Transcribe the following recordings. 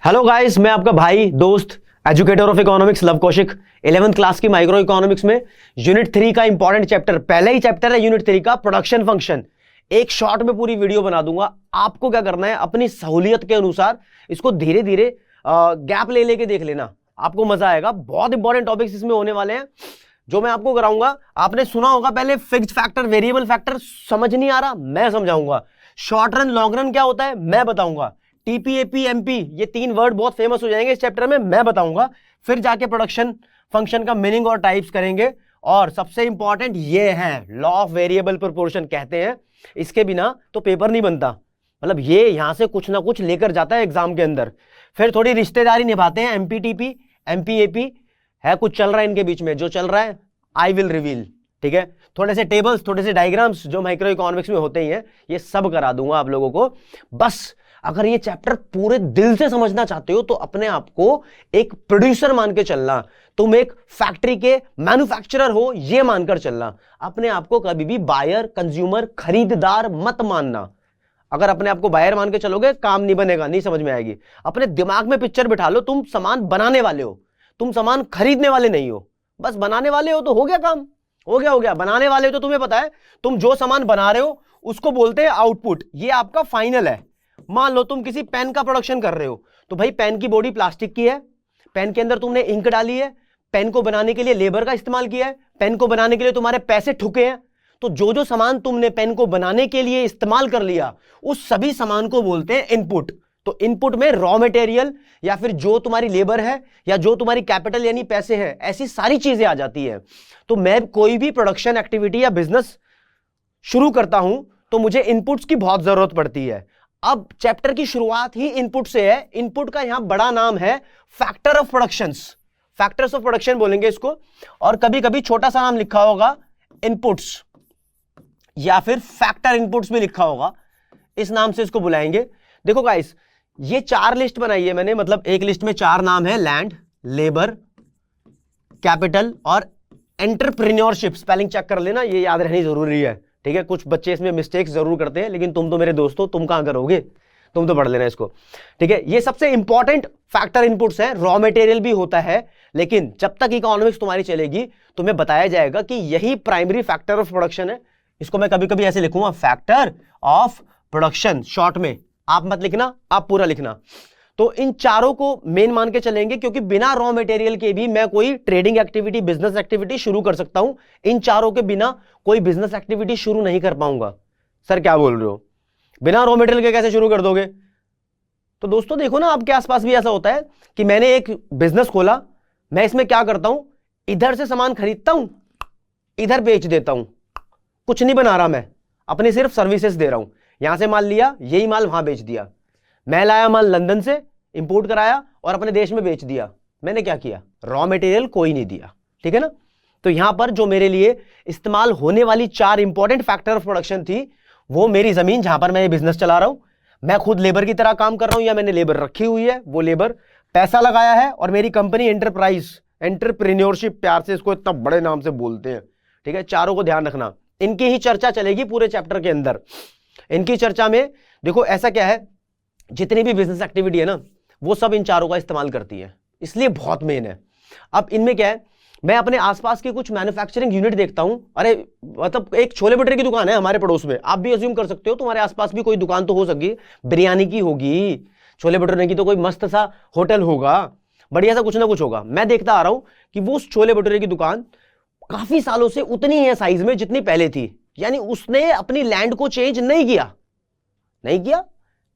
Hello guys, मैं आपका भाई दोस्त educator of economics love Kaushik 11th class की माइक्रो इकोनॉमिक्स में यूनिट 3 का इंपॉर्टेंट चैप्टर, पहला ही चैप्टर है यूनिट 3 का प्रोडक्शन फंक्शन। एक शॉर्ट में पूरी वीडियो बना दूंगा। आपको क्या करना है, अपनी सहूलियत के अनुसार इसको धीरे धीरे गैप ले लेके देख लेना, आपको मजा आएगा। बहुत इंपॉर्टेंट टॉपिक्स इसमें होने वाले हैं जो मैं आपको कराऊंगा। आपने सुना होगा पहले फिक्स्ड फैक्टर, वेरिएबल फैक्टर, समझ नहीं आ रहा मैं समझाऊंगा। शॉर्ट रन लॉन्ग रन क्या होता है मैं बताऊंगा। टीपीएपी एमपी ये तीन वर्ड बहुत फेमस हो जाएंगे इस चैप्टर में, मैं बताऊंगा। फिर जाके प्रोडक्शन फंक्शन का मीनिंग और टाइप्स करेंगे। और सबसे इंपॉर्टेंट ये है लॉ ऑफ वेरिएबल प्रोपोर्शन कहते हैं, इसके बिना तो पेपर नहीं बनता। मतलब ये यहां से कुछ ना कुछ लेकर जाता है एग्जाम के अंदर। फिर थोड़ी रिश्तेदारी निभाते हैं, एमपीटीपी एमपीएपी है, कुछ चल रहा है इनके बीच में, जो चल रहा है आई विल रिवील। ठीक है, थोड़े से टेबल्स, थोड़े से डायग्राम्स जो माइक्रो इकोनॉमिक्स में होते ही हैं, ये सब करा दूंगा आप लोगों को। बस अगर ये चैप्टर पूरे दिल से समझना चाहते हो तो अपने आप को एक प्रोड्यूसर मान के चलना, तुम एक फैक्ट्री के मैन्युफैक्चरर हो ये मानकर चलना। अपने आप को कभी भी बायर, कंज्यूमर, खरीददार मत मानना। अगर अपने आप को बायर मान के चलोगे काम नहीं बनेगा, नहीं समझ में आएगी। अपने दिमाग में पिक्चर बिठा लो, तुम सामान बनाने वाले हो, तुम सामान खरीदने वाले नहीं हो। बस बनाने वाले हो तो हो गया काम, हो गया। बनाने वाले हो तो तुम्हें पता है तुम जो सामान बना रहे हो उसको बोलते हैं आउटपुट, ये आपका फाइनल है। मान लो तुम किसी पेन का प्रोडक्शन कर रहे हो, तो भाई पेन की बॉडी प्लास्टिक की है, पेन के अंदर तुमने इंक डाली है, पेन को बनाने के लिए लेबर का इस्तेमाल किया है, पेन को बनाने के लिए तुम्हारे पैसे ठुके हैं। तो जो जो सामान तुमने पेन को बनाने के लिए इस्तेमाल कर लिया उस सभी सामान को बोलते हैं इनपुट। तो इनपुट में रॉ मटेरियल या फिर जो तुम्हारी लेबर है या जो तुम्हारी कैपिटल यानी पैसे हैं, ऐसी सारी चीजें आ जाती है। तो मैं कोई भी प्रोडक्शन एक्टिविटी या बिजनेस शुरू करता हूं तो मुझे इनपुट्स की बहुत जरूरत पड़ती है। अब चैप्टर की शुरुआत ही इनपुट से है। इनपुट का यहां बड़ा नाम है factor of productions, factors of production बोलेंगे इसको। और कभी कभी छोटा सा नाम लिखा होगा इनपुट्स, या फिर फैक्टर इनपुट्स भी लिखा होगा, इस नाम से इसको बुलाएंगे। देखो गाइस, ये 4 लिस्ट बनाई है मैंने, मतलब एक लिस्ट में 4 नाम है, लैंड, लेबर, कैपिटल और एंटरप्रेन्योरशिप। स्पेलिंग चेक कर लेना, ये याद रहनी जरूरी है। ठीक है, कुछ बच्चे इसमें मिस्टेक्स जरूर करते हैं, लेकिन तुम तो मेरे दोस्तों, तुम कहां करोगे, तुम तो पढ़ लेना इसको। ठीक है, ये सबसे इंपॉर्टेंट फैक्टर इनपुट्स है। रॉ मटेरियल भी होता है, लेकिन जब तक इकोनॉमिक्स तुम्हारी चलेगी तुम्हें बताया जाएगा कि यही प्राइमरी फैक्टर ऑफ प्रोडक्शन है। इसको मैं कभी कभी ऐसे लिखूंगा, फैक्टर ऑफ प्रोडक्शन, शॉर्ट में। आप मत लिखना, आप पूरा लिखना। तो इन चारों को मेन मान के चलेंगे, क्योंकि बिना रॉ मटेरियल के भी मैं कोई ट्रेडिंग एक्टिविटी, बिजनेस एक्टिविटी शुरू कर सकता हूं। इन चारों के बिना कोई बिजनेस एक्टिविटी शुरू नहीं कर पाऊंगा। सर क्या बोल रहे हो, बिना रॉ मटेरियल के कैसे शुरू कर दोगे? तो दोस्तों देखो ना, आपके आसपास भी ऐसा होता है कि मैंने एक बिजनेस खोला, मैं इसमें क्या करता हूं, इधर से सामान खरीदता हूं, इधर बेच देता हूं, कुछ नहीं बना रहा मैं, अपनी सिर्फ सर्विसेज दे रहा हूं। यहां से माल लिया, यही माल वहां बेच दिया। मैं लाया माल लंदन से, इंपोर्ट कराया और अपने देश में बेच दिया। मैंने क्या किया, रॉ मटेरियल कोई नहीं दिया। ठीक है ना? तो यहां पर जो मेरे लिए इस्तेमाल होने वाली 4 इंपॉर्टेंट फैक्टर ऑफ प्रोडक्शन थी, वो मेरी जमीन जहां पर मैं ये बिजनेस चला रहा हूं, मैं खुद लेबर की तरह काम कर रहा हूं या मैंने लेबर रखी हुई है, वो लेबर पैसा लगाया है, और मेरी कंपनी एंटरप्राइज, एंटरप्रेन्योरशिप, प्यार से इसको इतना बड़े नाम से बोलते हैं। ठीक है, चारों को ध्यान रखना, इनकी ही चर्चा चलेगी पूरे चैप्टर के अंदर। इनकी चर्चा में देखो ऐसा क्या है, जितनी भी बिजनेस एक्टिविटी है ना, वो सब इन चारों का इस्तेमाल करती है, इसलिए बहुत मेन है। अब इनमें क्या है, मैं अपने आसपास के कुछ मैन्युफैक्चरिंग यूनिट देखता हूं। अरे मतलब एक छोले भटूरे की दुकान है हमारे पड़ोस में, आप भी अज्यूम कर सकते हो तुम्हारे आसपास भी कोई दुकान तो हो सकती, बिरयानी की होगी, छोले भटूरे की तो कोई मस्त सा होटल होगा, बढ़िया सा कुछ ना कुछ होगा। मैं देखता आ रहा हूं कि वो उस छोले भटूरे की दुकान काफी सालों से उतनी है साइज में जितनी पहले थी, यानी उसने अपनी लैंड को चेंज नहीं किया।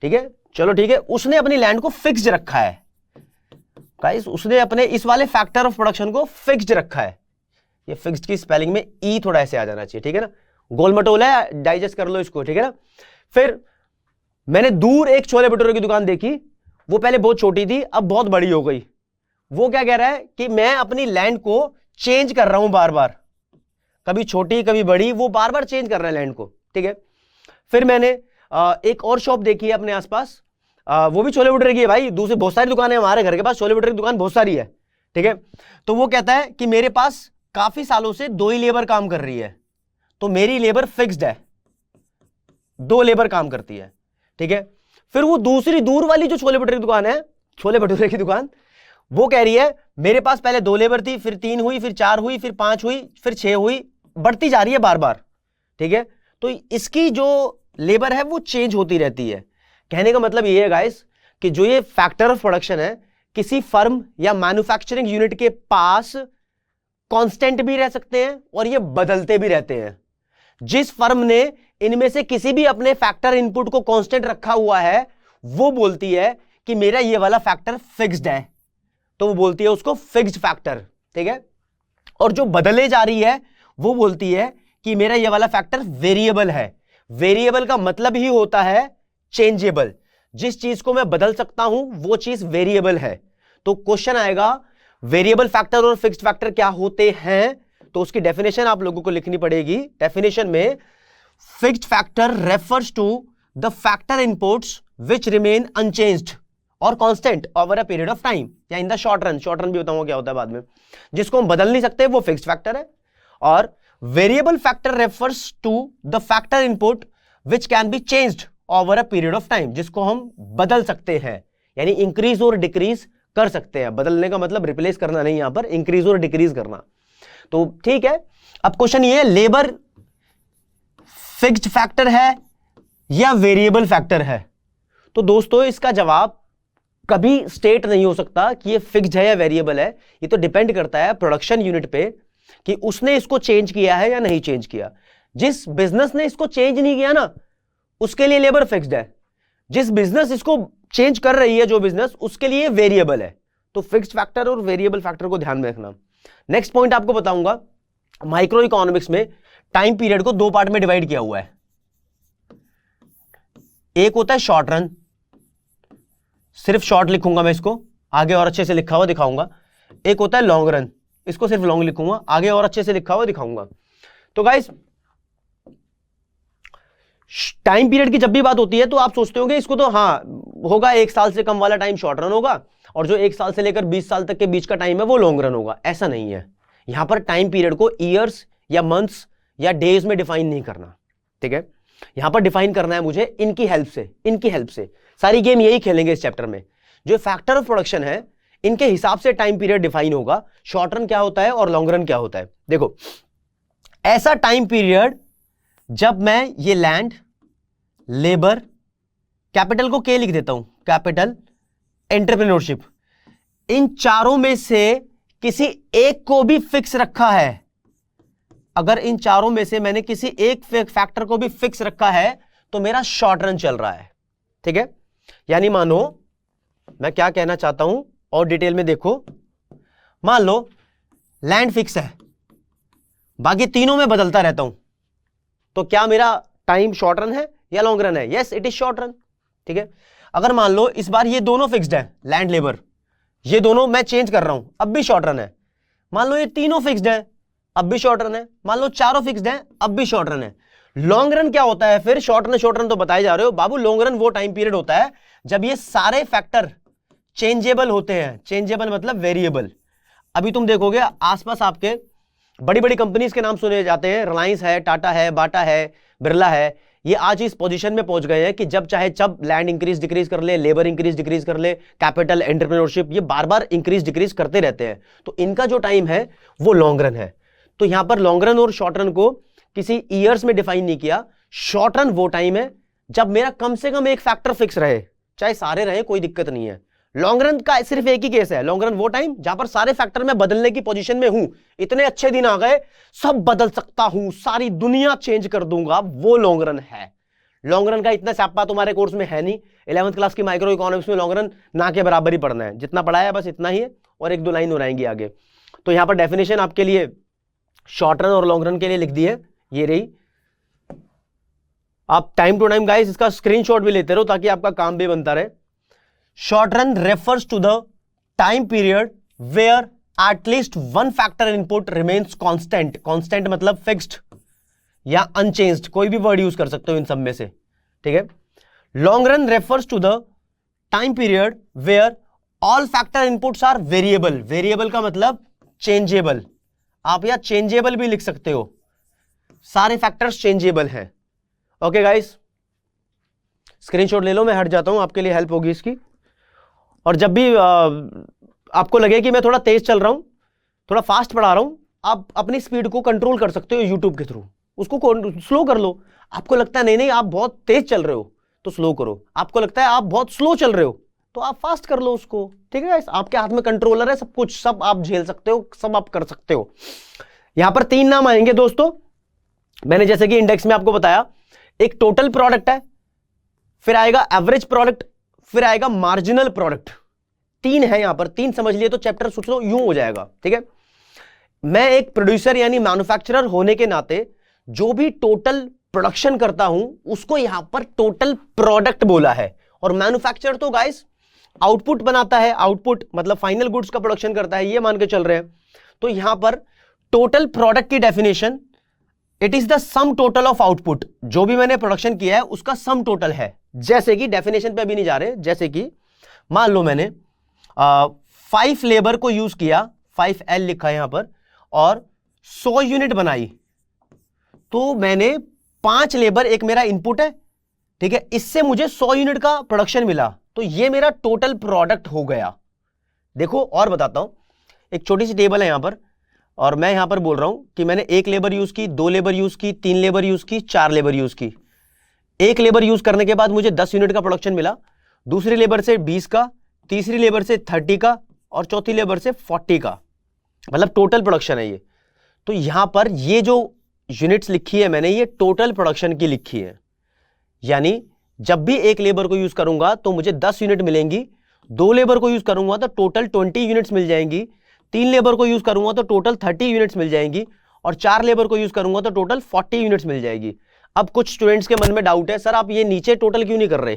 ठीक है, चलो ठीक है, उसने अपनी लैंड को फिक्स्ड रखा है गाइस, उसने अपने इस वाले फैक्टर ऑफ प्रोडक्शन को फिक्स्ड रखा है। ये फिक्स्ड की स्पेलिंग में ई थोड़ा ऐसे आ जाना चाहिए। ठीक है ना, गोल मटोल है, डाइजेस्ट कर लो इसको। ठीक है ना, फिर मैंने दूर एक छोले भटूरे की दुकान देखी, वो पहले बहुत छोटी थी, अब बहुत बड़ी हो गई। वो क्या कह रहा है कि मैं अपनी लैंड को चेंज कर रहा हूं बार बार, कभी छोटी कभी बड़ी, वो बार बार चेंज कर रहा है लैंड को। ठीक है, फिर मैंने एक और शॉप देखी है अपने आसपास, वो भी छोले भटूरे की है भाई। दूसरी बहुत सारी दुकानें हमारे घर के पास, छोले भटूरे की दुकान बहुत सारी है। ठीक है, तो वो कहता है कि मेरे पास काफी सालों से 2 ही लेबर काम कर रही है, तो मेरी लेबर फिक्स्ड है, 2 लेबर काम करती है। ठीक है, फिर वो दूसरी दूर वाली जो छोले भटूरे की दुकान है, छोले भटूरे की दुकान, वो कह रही है मेरे पास पहले 2 लेबर थी, फिर 3 हुई, फिर 4 हुई, फिर 5 हुई, फिर 6 हुई, बढ़ती जा रही है बार बार। ठीक है, तो इसकी जो लेबर है वो चेंज होती रहती है। कहने का मतलब ये है गाइस कि जो ये फैक्टर ऑफ प्रोडक्शन है किसी फर्म या मैन्युफैक्चरिंग यूनिट के पास कांस्टेंट भी रह सकते हैं और ये बदलते भी रहते हैं। जिस फर्म ने इनमें से किसी भी अपने फैक्टर इनपुट को कांस्टेंट रखा हुआ है वो बोलती है कि मेरा ये वाला फैक्टर फिक्स्ड है, तो वो बोलती है उसको फिक्स्ड फैक्टर। ठीक है, और जो बदले जा रही है वो बोलती है कि मेरा ये वाला फैक्टर वेरिएबल है। वेरिएबल का मतलब ही होता है चेंजेबल। जिस चीज को मैं बदल सकता हूं वो चीज वेरिएबल है। तो क्वेश्चन आएगा वेरिएबल फैक्टर और फिक्स्ड फैक्टर क्या होते हैं, तो उसकी डेफिनेशन आप लोगों को लिखनी पड़ेगी। डेफिनेशन में fixed factor refers to the factor inputs which remain unchanged और constant over a period of time, या in the short run. Short run भी बताऊंगा क्या होता है बाद में। जिसको हम बदल नहीं सकते वो फिक्स्ड फैक्टर है। और variable factor refers to the factor input which can be changed over a period of time, जिसको हम बदल सकते हैं, यानी इंक्रीज और डिक्रीज कर सकते हैं। बदलने का मतलब रिप्लेस करना नहीं, यहां पर इंक्रीज और डिक्रीज करना। तो ठीक है, अब क्वेश्चन ये है लेबर फिक्स्ड फैक्टर है या वेरिएबल फैक्टर है। तो दोस्तों इसका जवाब कभी स्टेट नहीं हो सकता कि ये फिक्स्ड है या वेरिएबल है। ये तो डिपेंड करता है प्रोडक्शन यूनिट पे कि उसने इसको चेंज किया है या नहीं चेंज किया। जिस बिजनेस ने इसको चेंज नहीं किया ना उसके लिए लेबर फिक्स्ड है। जिस बिजनेस इसको चेंज कर रही है जो बिजनेस, उसके लिए वेरिएबल है। तो फिक्स्ड फैक्टर और वेरिएबल फैक्टर को ध्यान में रखना। नेक्स्ट पॉइंट आपको बताऊंगा, माइक्रो इकोनॉमिक्स में टाइम पीरियड को 2 पार्ट में डिवाइड किया हुआ है। एक होता है शॉर्ट रन, सिर्फ शॉर्ट लिखूंगा मैं इसको, आगे और अच्छे से लिखा हुआ दिखाऊंगा। एक होता है लॉन्ग रन, इसको सिर्फ लॉन्ग लिखूंगा, आगे और अच्छे से लिखा हुआ दिखाऊंगा। तो गाइस टाइम पीरियड की जब भी बात होती है तो आप सोचते होंगे इसको तो हाँ होगा 1 साल से कम वाला टाइम शॉर्ट रन होगा और जो 1 साल से लेकर 20 साल तक के बीच का टाइम है वो लॉन्ग रन होगा। ऐसा नहीं है। यहां पर टाइम पीरियड को ईयर्स या मंथ्स या डेज में डिफाइन नहीं करना। ठीक है, यहां पर डिफाइन करना है मुझे इनकी हेल्प से। सारी गेम यही खेलेंगे इस चैप्टर में। जो फैक्टर ऑफ प्रोडक्शन है इनके हिसाब से टाइम पीरियड डिफाइन होगा, शॉर्ट रन क्या होता है और लॉन्ग रन क्या होता है। देखो ऐसा टाइम पीरियड जब मैं ये लैंड, लेबर, कैपिटल को के लिख देता हूं, कैपिटल, एंटरप्रेन्योरशिप, इन चारों में से किसी एक को भी फिक्स रखा है। अगर इन चारों में से मैंने किसी एक फैक्टर को भी फिक्स रखा है तो मेरा शॉर्ट रन चल रहा है। ठीक है, यानी मानो मैं क्या कहना चाहता हूं और डिटेल में देखो। मान लो लैंड फिक्स है, बाकी तीनों में बदलता रहता हूं, तो क्या मेरा टाइम शॉर्ट रन है या लॉन्ग रन है? Yes, it is short run. ठीक है, अगर मान लो इस बार ये दोनों फिक्स्ड है, लैंड लेबर, ये दोनों मैं चेंज कर रहा हूं, अब भी शॉर्ट रन है। मान लो ये तीनों फिक्स्ड है, अब भी शॉर्ट रन है। मान लो चारों फिक्स्ड है, अब भी शॉर्ट रन है। लॉन्ग रन क्या होता है फिर? शॉर्ट रन तो बताए जा रहे हो बाबू। लॉन्ग रन वो टाइम पीरियड होता है जब ये सारे फैक्टर चेंजेबल होते हैं। चेंजेबल मतलब वेरिएबल। अभी तुम देखोगे आसपास आपके बड़ी बड़ी कंपनीज के नाम सुने जाते हैं, रिलायंस है, टाटा है, बाटा है, बिरला है। ये आज इस पोजीशन में पहुंच गए हैं कि जब चाहे जब लैंड इंक्रीज डिक्रीज कर ले, लेबर इंक्रीज डिक्रीज कर ले, कैपिटल, एंटरप्रेन्योरशिप, ये बार बार इंक्रीज डिक्रीज करते रहते हैं। तो इनका जो टाइम है वो लॉन्ग रन है। तो यहां पर लॉन्ग रन और शॉर्ट रन को किसी ईयर्स में डिफाइन नहीं किया। शॉर्ट रन वो टाइम है जब मेरा कम से कम एक फैक्टर फिक्स रहे, चाहे सारे रहे कोई दिक्कत नहीं है। लॉन्ग रन का सिर्फ एक ही केस है, लॉन्ग रन वो टाइम जहां पर सारे फैक्टर में बदलने की पोजीशन में हूं, इतने अच्छे दिन आ गए, सब बदल सकता हूं, सारी दुनिया चेंज कर दूंगा, वो लॉन्ग रन है। लॉन्ग रन का इतना स्यापा तुम्हारे कोर्स में है नहीं। 11th क्लास की माइक्रो इकोनॉमिक्स में लॉन्ग रन ना के बराबर ही पढ़ना है, जितना पढ़ा है बस इतना ही है, और 1-2 लाइन और आएंगी आगे। तो यहां पर डेफिनेशन आपके लिए शॉर्ट रन और लॉन्ग रन के लिए लिख दी है, ये रही। आप टाइम टू टाइम गाइस इसका स्क्रीनशॉट भी लेते रहो ताकि आपका काम भी बनता रहे। Short run refers to the time period where at least one factor input remains constant. Constant मतलब फिक्स्ड या अनचेंज्ड, कोई भी वर्ड यूज कर सकते हो इन सब में से। ठीक है, long run refers to the time period where all factor inputs are variable. Variable का मतलब चेंजेबल, आप यहां चेंजेबल भी लिख सकते हो, सारे फैक्टर्स चेंजेबल हैं। ओके गाइस, स्क्रीनशॉट ले लो, मैं हट जाता हूं, आपके लिए हेल्प होगी इसकी। और जब भी आपको लगे कि मैं थोड़ा तेज चल रहा हूं, थोड़ा फास्ट पढ़ा रहा हूं, आप अपनी स्पीड को कंट्रोल कर सकते हो यूट्यूब के थ्रू, उसको स्लो कर लो। आपको लगता है नहीं नहीं आप बहुत तेज चल रहे हो तो स्लो करो, आपको लगता है आप बहुत स्लो चल रहे हो तो आप फास्ट कर लो उसको। ठीक है, आपके हाथ में कंट्रोलर है, सब कुछ, सब आप झेल सकते हो, सब आप कर सकते हो। यहां पर 3 नाम आएंगे दोस्तों, मैंने जैसे कि इंडेक्स में आपको बताया, एक टोटल प्रोडक्ट है, फिर आएगा एवरेज प्रोडक्ट, फिर आएगा मार्जिनल प्रोडक्ट। 3 है यहां पर, 3 समझ लिए तो चैप्टर सोच लो यूं हो जाएगा। ठीक है, मैं एक प्रोड्यूसर यानी मैन्युफैक्चरर होने के नाते जो भी टोटल प्रोडक्शन करता हूं उसको यहां पर टोटल प्रोडक्ट बोला है। और मैन्युफैक्चरर तो गाइस आउटपुट बनाता है, आउटपुट मतलब फाइनल गुड्स का प्रोडक्शन करता है, ये मान के चल रहे हैं। तो यहां पर टोटल प्रोडक्ट की definition, it is the sum total of output, जो भी मैंने प्रोडक्शन किया है उसका सम टोटल है। जैसे कि डेफिनेशन पे अभी नहीं जा रहे, जैसे कि मान लो मैंने 5 लेबर को यूज किया, 5L लिखा है यहां पर, और 100 यूनिट बनाई, तो मैंने 5 लेबर, एक मेरा इनपुट है, ठीक है, इससे मुझे 100 यूनिट का प्रोडक्शन मिला, तो ये मेरा टोटल प्रोडक्ट हो गया। देखो और बताता हूं, एक छोटी सी टेबल है यहां पर, और मैं यहां पर बोल रहा हूं कि मैंने 1 लेबर यूज की, 2 लेबर यूज की, 3 लेबर यूज की, 4 लेबर यूज की। 1 लेबर यूज करने के बाद मुझे 10 यूनिट का प्रोडक्शन मिला, दूसरी लेबर से 20 का, तीसरी लेबर से 30 का, और चौथी लेबर से 40 का, मतलब टोटल प्रोडक्शन है ये। तो यहां पर ये जो यूनिट्स लिखी है मैंने, ये टोटल प्रोडक्शन की लिखी है, यानी जब भी 1 लेबर को यूज करूंगा तो मुझे 10 यूनिट मिलेंगी, 2 लेबर को यूज करूंगा तो टोटल 20 यूनिट्स मिल जाएंगी, 3 लेबर को यूज करूंगा तो टोटल 30 यूनिट्स मिल जाएंगी, और 4 लेबर को यूज करूंगा तो टोटल 40 यूनिट्स मिल जाएगी। अब कुछ स्टूडेंट्स के मन में डाउट है, सर आप ये नीचे टोटल क्यों नहीं कर रहे?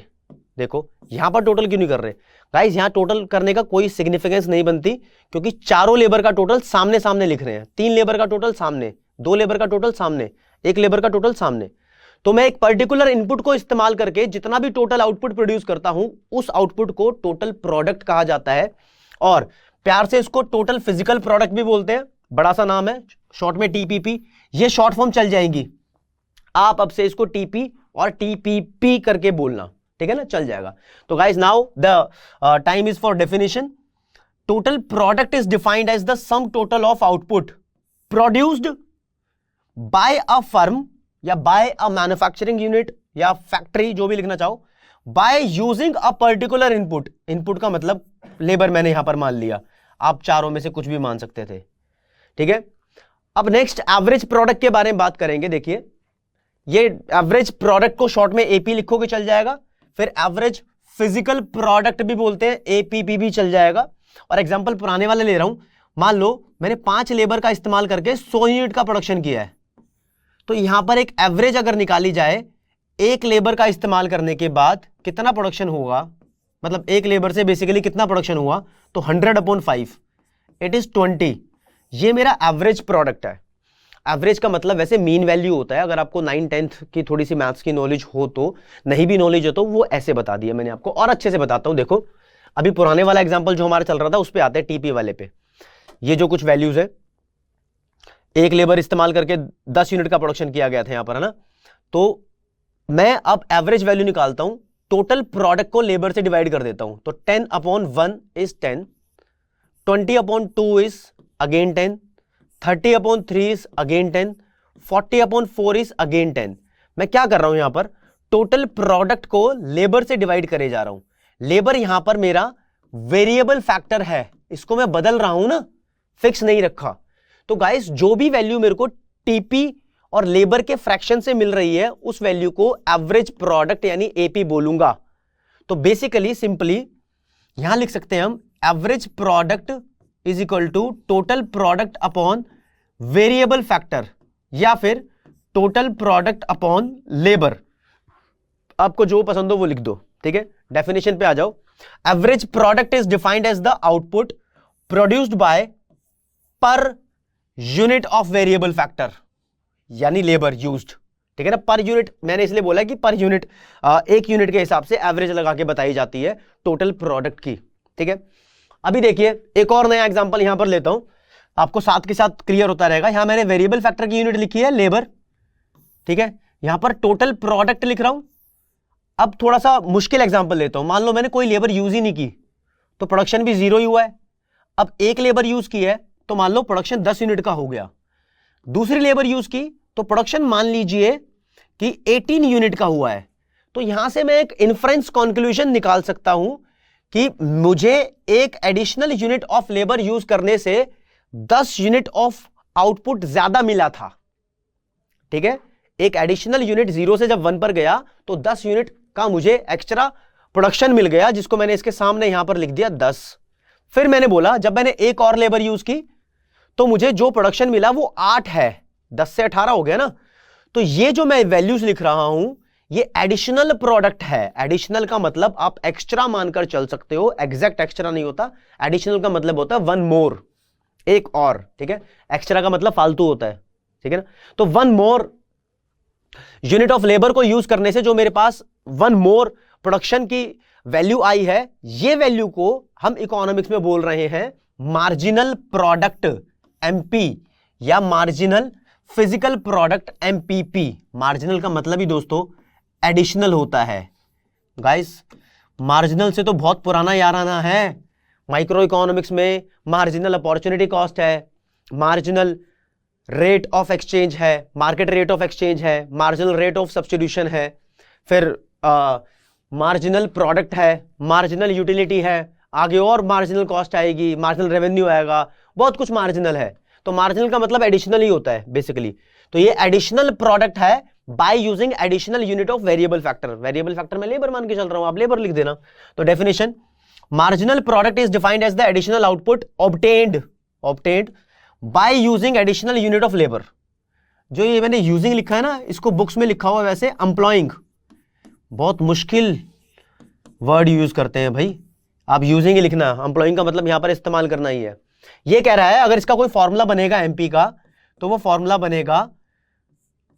देखो यहां पर टोटल क्यों नहीं कर रहे गाइस, यहां टोटल करने का कोई सिग्निफिकेंस नहीं बनती, क्योंकि चारों लेबर का टोटल सामने सामने लिख रहे हैं। 3 लेबर का टोटल सामने, 2 लेबर का टोटल सामने, 1 लेबर का टोटल सामने। तो मैं एक पर्टिकुलर इनपुट को इस्तेमाल करके जितना भी टोटल आउटपुट प्रोड्यूस करता हूं, उस आउटपुट को टोटल प्रोडक्ट कहा जाता है, और प्यार से इसको टोटल फिजिकल प्रोडक्ट भी बोलते हैं। बड़ा सा नाम है, शॉर्ट में TPP, ये शॉर्ट फॉर्म चल जाएंगी, आप अब से इसको TP और TPP करके बोलना, ठीक है ना, चल जाएगा। तो guys now the time is for definition. Total product is defined as the sum total of output produced by a firm या बाय अ मैन्युफैक्चरिंग यूनिट या फैक्ट्री, जो भी लिखना चाहो, by using a particular input. Input का मतलब labour मैंने यहां पर मान लिया, आप चारों में से कुछ भी मान सकते थे। ठीक है, अब नेक्स्ट एवरेज प्रोडक्ट के बारे में बात करेंगे। देखिए ये एवरेज प्रोडक्ट को शॉर्ट में AP लिखोगे चल जाएगा, फिर एवरेज फिजिकल प्रोडक्ट भी बोलते हैं, APP भी चल जाएगा। और एग्जांपल पुराने वाले ले रहा हूं, मान लो मैंने 5 लेबर का इस्तेमाल करके 100 यूनिट का प्रोडक्शन किया है, तो यहां पर एक एवरेज अगर निकाली जाए, 1 लेबर का इस्तेमाल करने के बाद कितना प्रोडक्शन होगा, मतलब 1 लेबर से बेसिकली कितना प्रोडक्शन हुआ, तो 100/5, इट इज 20। ये मेरा एवरेज प्रोडक्ट है। एवरेज का मतलब वैसे मीन वैल्यू होता है, अगर आपको 9-10th की थोड़ी सी मैथ्स की नॉलेज हो तो, नहीं भी नॉलेज हो तो वो ऐसे बता दिया मैंने आपको, और अच्छे से बताता हूं। देखो अभी पुराने वाला एग्जांपल जो हमारा चल रहा था उस पे आते हैं, TP वाले पे। ये जो कुछ वैल्यूज है, 1 लेबर इस्तेमाल करके 10 यूनिट का प्रोडक्शन किया गया था यहां पर, है ना। तो मैं अब एवरेज वैल्यू निकालता हूं, टोटल प्रोडक्ट को लेबर से डिवाइड कर देता हूं, तो 10/1 is 10, 20/2 is again 10, 30/3 is again 10, 40/4 is again 10। मैं क्या कर रहा हूं यहां पर, टोटल प्रोडक्ट को लेबर से डिवाइड करे जा रहा हूं। लेबर यहां पर मेरा वेरिएबल फैक्टर है, इसको मैं बदल रहा हूं ना, फिक्स नहीं रखा। तो गाइस जो भी वैल्यू मेरे को TP और लेबर के फ्रैक्शन से मिल रही है, उस वैल्यू को एवरेज प्रोडक्ट यानी AP बोलूंगा। तो बेसिकली सिंपली यहां लिख सकते हैं हम, average product is equal to total product upon variable factor, या फिर टोटल प्रोडक्ट अपॉन लेबर, आपको जो पसंद हो वो लिख दो। ठीक है, डेफिनेशन पे आ जाओ। Average product is defined as the output produced by per unit of variable factor, यानी लेबर यूज्ड। ठीक है ना, पर यूनिट मैंने इसलिए बोला कि पर यूनिट, 1 यूनिट के हिसाब से एवरेज लगा के बताई जाती है टोटल प्रोडक्ट की। ठीक है, अभी देखिए एक और नया एग्जांपल यहां पर लेता हूं, आपको साथ के साथ क्लियर होता रहेगा। यहां मैंने वेरिएबल फैक्टर की यूनिट लिखी है लेबर, ठीक है, यहां पर टोटल प्रोडक्ट लिख रहा हूं। अब थोड़ा सा मुश्किल एग्जांपल लेता हूं, मान लो मैंने कोई लेबर यूज ही नहीं की, तो प्रोडक्शन भी 0 ही हुआ है। अब एक लेबर यूज की है तो मान लो प्रोडक्शन 10 यूनिट का हो गया, दूसरी लेबर यूज की तो प्रोडक्शन मान लीजिए कि 18 यूनिट का हुआ है। तो यहां से मैं एक इन्फ्रेंस कंक्लूजन निकाल सकता हूं कि मुझे एक additional unit of labour use करने से 10 यूनिट ऑफ आउटपुट ज्यादा मिला था। ठीक है, एक एडिशनल यूनिट 0 से जब 1 पर गया तो 10 यूनिट का मुझे एक्स्ट्रा प्रोडक्शन मिल गया, जिसको मैंने इसके सामने यहां पर लिख दिया 10। फिर मैंने बोला जब मैंने एक और लेबर यूज की तो मुझे जो प्रोडक्शन मिला वो 8 है, 10 से 18 हो गया ना। तो ये जो मैं वैल्यूज लिख रहा हूं ये एडिशनल प्रोडक्ट है। एडिशनल का मतलब आप एक्स्ट्रा मानकर चल सकते हो, एग्जैक्ट एक्स्ट्रा नहीं होता। एडिशनल का मतलब होता है वन मोर, एक और। ठीक है, एक्स्ट्रा का मतलब फालतू होता है। ठीक है ना, तो one more unit of labour को यूज करने से जो मेरे पास वन मोर प्रोडक्शन की वैल्यू आई है, ये वैल्यू को हम इकोनॉमिक्स में बोल रहे हैं मार्जिनल प्रोडक्ट एमपी या marginal physical product MPP. Marginal का मतलब ही दोस्तों एडिशनल होता है। गाइस मार्जिनल से तो बहुत पुराना याराना है। माइक्रो इकोनॉमिक्स में मार्जिनल अपॉर्चुनिटी कॉस्ट है, मार्जिनल रेट ऑफ एक्सचेंज है, मार्केट रेट ऑफ एक्सचेंज है, मार्जिनल रेट ऑफ सब्स्टिट्यूशन है, फिर मार्जिनल प्रोडक्ट है, मार्जिनल यूटिलिटी है, आगे और मार्जिनल कॉस्ट आएगी, मार्जिनल रेवेन्यू आएगा, बहुत कुछ मार्जिनल है। तो मार्जिनल का मतलब एडिशनल ही होता है बेसिकली। तो ये एडिशनल प्रोडक्ट है bye using additional unit of variable factor. Variable factor में लेबर मान के चल रहा हूं, आप लेबर लिख देना। तो definition, marginal product is defined as the additional output obtained by using additional unit of labour. जो ये मैंने यूजिंग लिखा है ना, इसको बुक्स में लिखा हुआ है वैसे एम्प्लॉइंग। बहुत मुश्किल वर्ड यूज करते हैं भाई, आप यूजिंग ही लिखना। एम्प्लॉइंग का मतलब यहां पर इस्तेमाल करना ही है। ये कह रहा है अगर इसका कोई फॉर्मूला बनेगा एमपी का, तो वो फॉर्मूला बनेगा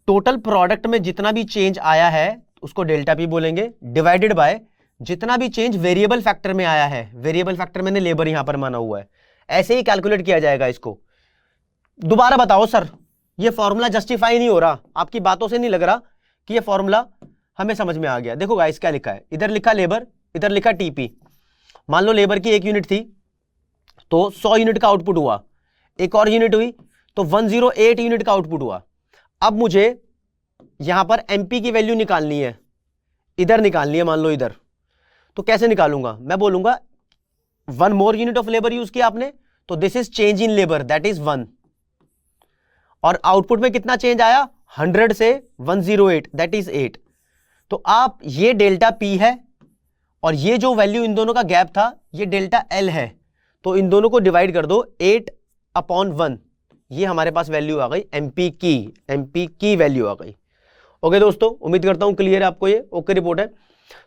टोटल प्रोडक्ट में जितना भी चेंज आया है उसको डेल्टा पी बोलेंगे, डिवाइडेड बाय जितना भी चेंज वेरिएबल फैक्टर में आया है। वेरिएबल फैक्टर मैंने लेबर यहां पर माना हुआ है, ऐसे ही कैलकुलेट किया जाएगा इसको। दोबारा बताओ सर, ये फॉर्मूला जस्टिफाई नहीं हो रहा, आपकी बातों से नहीं लग रहा कि ये फॉर्मूला हमें समझ में आ गया। देखो गाइस क्या लिखा है, इधर लिखा लेबर, इधर लिखा टीपी। मान लो लेबर की 1 यूनिट थी तो 100 यूनिट का आउटपुट हुआ, एक और यूनिट हुई तो 108 यूनिट का आउटपुट हुआ। अब मुझे यहां पर एमपी की वैल्यू निकालनी है, इधर निकालनी है, मान लो इधर। तो कैसे निकालूंगा, मैं बोलूंगा 1 मोर यूनिट ऑफ लेबर यूज किया आपने, तो this is change in labour, that is 1। और आउटपुट में कितना चेंज आया, 100 से 108, दैट इज 8। तो आप ये डेल्टा पी है और ये जो वैल्यू इन दोनों का गैप था ये डेल्टा एल है। तो इन दोनों को डिवाइड कर दो 8/1, ये हमारे पास वैल्यू आ गई एमपी की वैल्यू आ गई। ओके दोस्तों, उम्मीद करता हूं क्लियर है आपको, ये ओके रिपोर्ट है।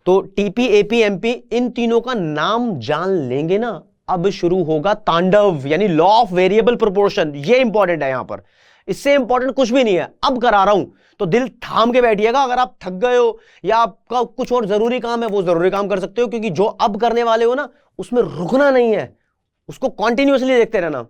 तो टीपी, एपी, एमपी, इन तीनों का नाम जान लेंगे ना, अब शुरू होगा तांडव, यानी लॉ ऑफ वेरिएबल प्रोपोर्शन। ये इंपॉर्टेंट है यहां पर, इससे इंपॉर्टेंट कुछ भी नहीं है। अब करा रहा हूं तो दिल थाम के बैठिएगा। अगर आप थक गए हो या आपका कुछ और जरूरी काम है, वो जरूरी काम कर सकते हो, क्योंकि जो अब करने वाले हो ना उसमें रुकना नहीं है, उसको कॉन्टिन्यूअसली देखते रहना।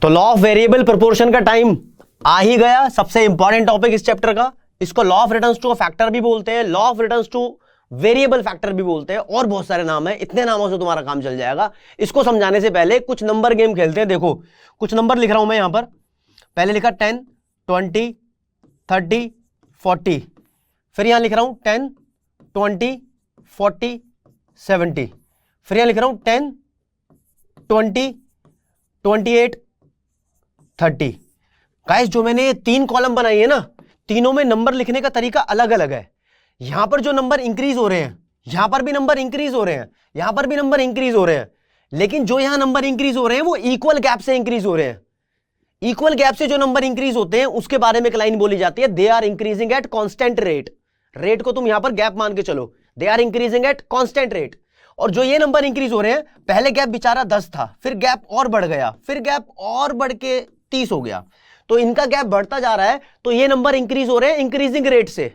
तो लॉ ऑफ वेरिएबल प्रोपोर्शन का टाइम आ ही गया। सबसे इंपॉर्टेंट टॉपिक इस चैप्टर का, इसको law of returns two factor भी बोलते हैं, law of returns two variable factor भी बोलते हैं, और बहुत सारे नाम है। इतने नामों से तुम्हारा काम चल जाएगा। इसको समझाने से पहले कुछ नंबर गेम खेलते हैं। देखो कुछ नंबर लिख रहा हूं मैं यहां पर, पहले लिखा 10, 20, 30, 40, फिर यहां लिख रहा हूं 10, 20, 40, 70, फिर यहां लिख रहा हूं 10, 20, 28, 30। गाइस जो मैंने 3 कॉलम बनाई है ना, तीनों में नंबर लिखने का तरीका अलग अलग है। यहां पर जो नंबर इंक्रीज हो रहे हैं, यहां पर भी नंबर इंक्रीज हो रहे हैं, यहां पर भी नंबर इंक्रीज हो रहे हैं, लेकिन जो यहां नंबर इंक्रीज हो रहे हैं वो इक्वल गैप से इंक्रीज हो रहे हैं। इक्वल गैप से जो नंबर इंक्रीज होते हैं उसके बारे में एक लाइन बोली जाती है, they are increasing at constant rate. Rate को तुम यहां पर गैप मान के चलो, they are increasing at constant rate. और जो ये नंबर इंक्रीज हो रहे हैं, पहले गैप बेचारा 10 था, फिर गैप और बढ़ गया, फिर गैप और बढ़ के 30 हो गया, तो इनका गैप बढ़ता जा रहा है। तो ये नंबर इंक्रीज हो रहे हैं इंक्रीजिंग रेट से।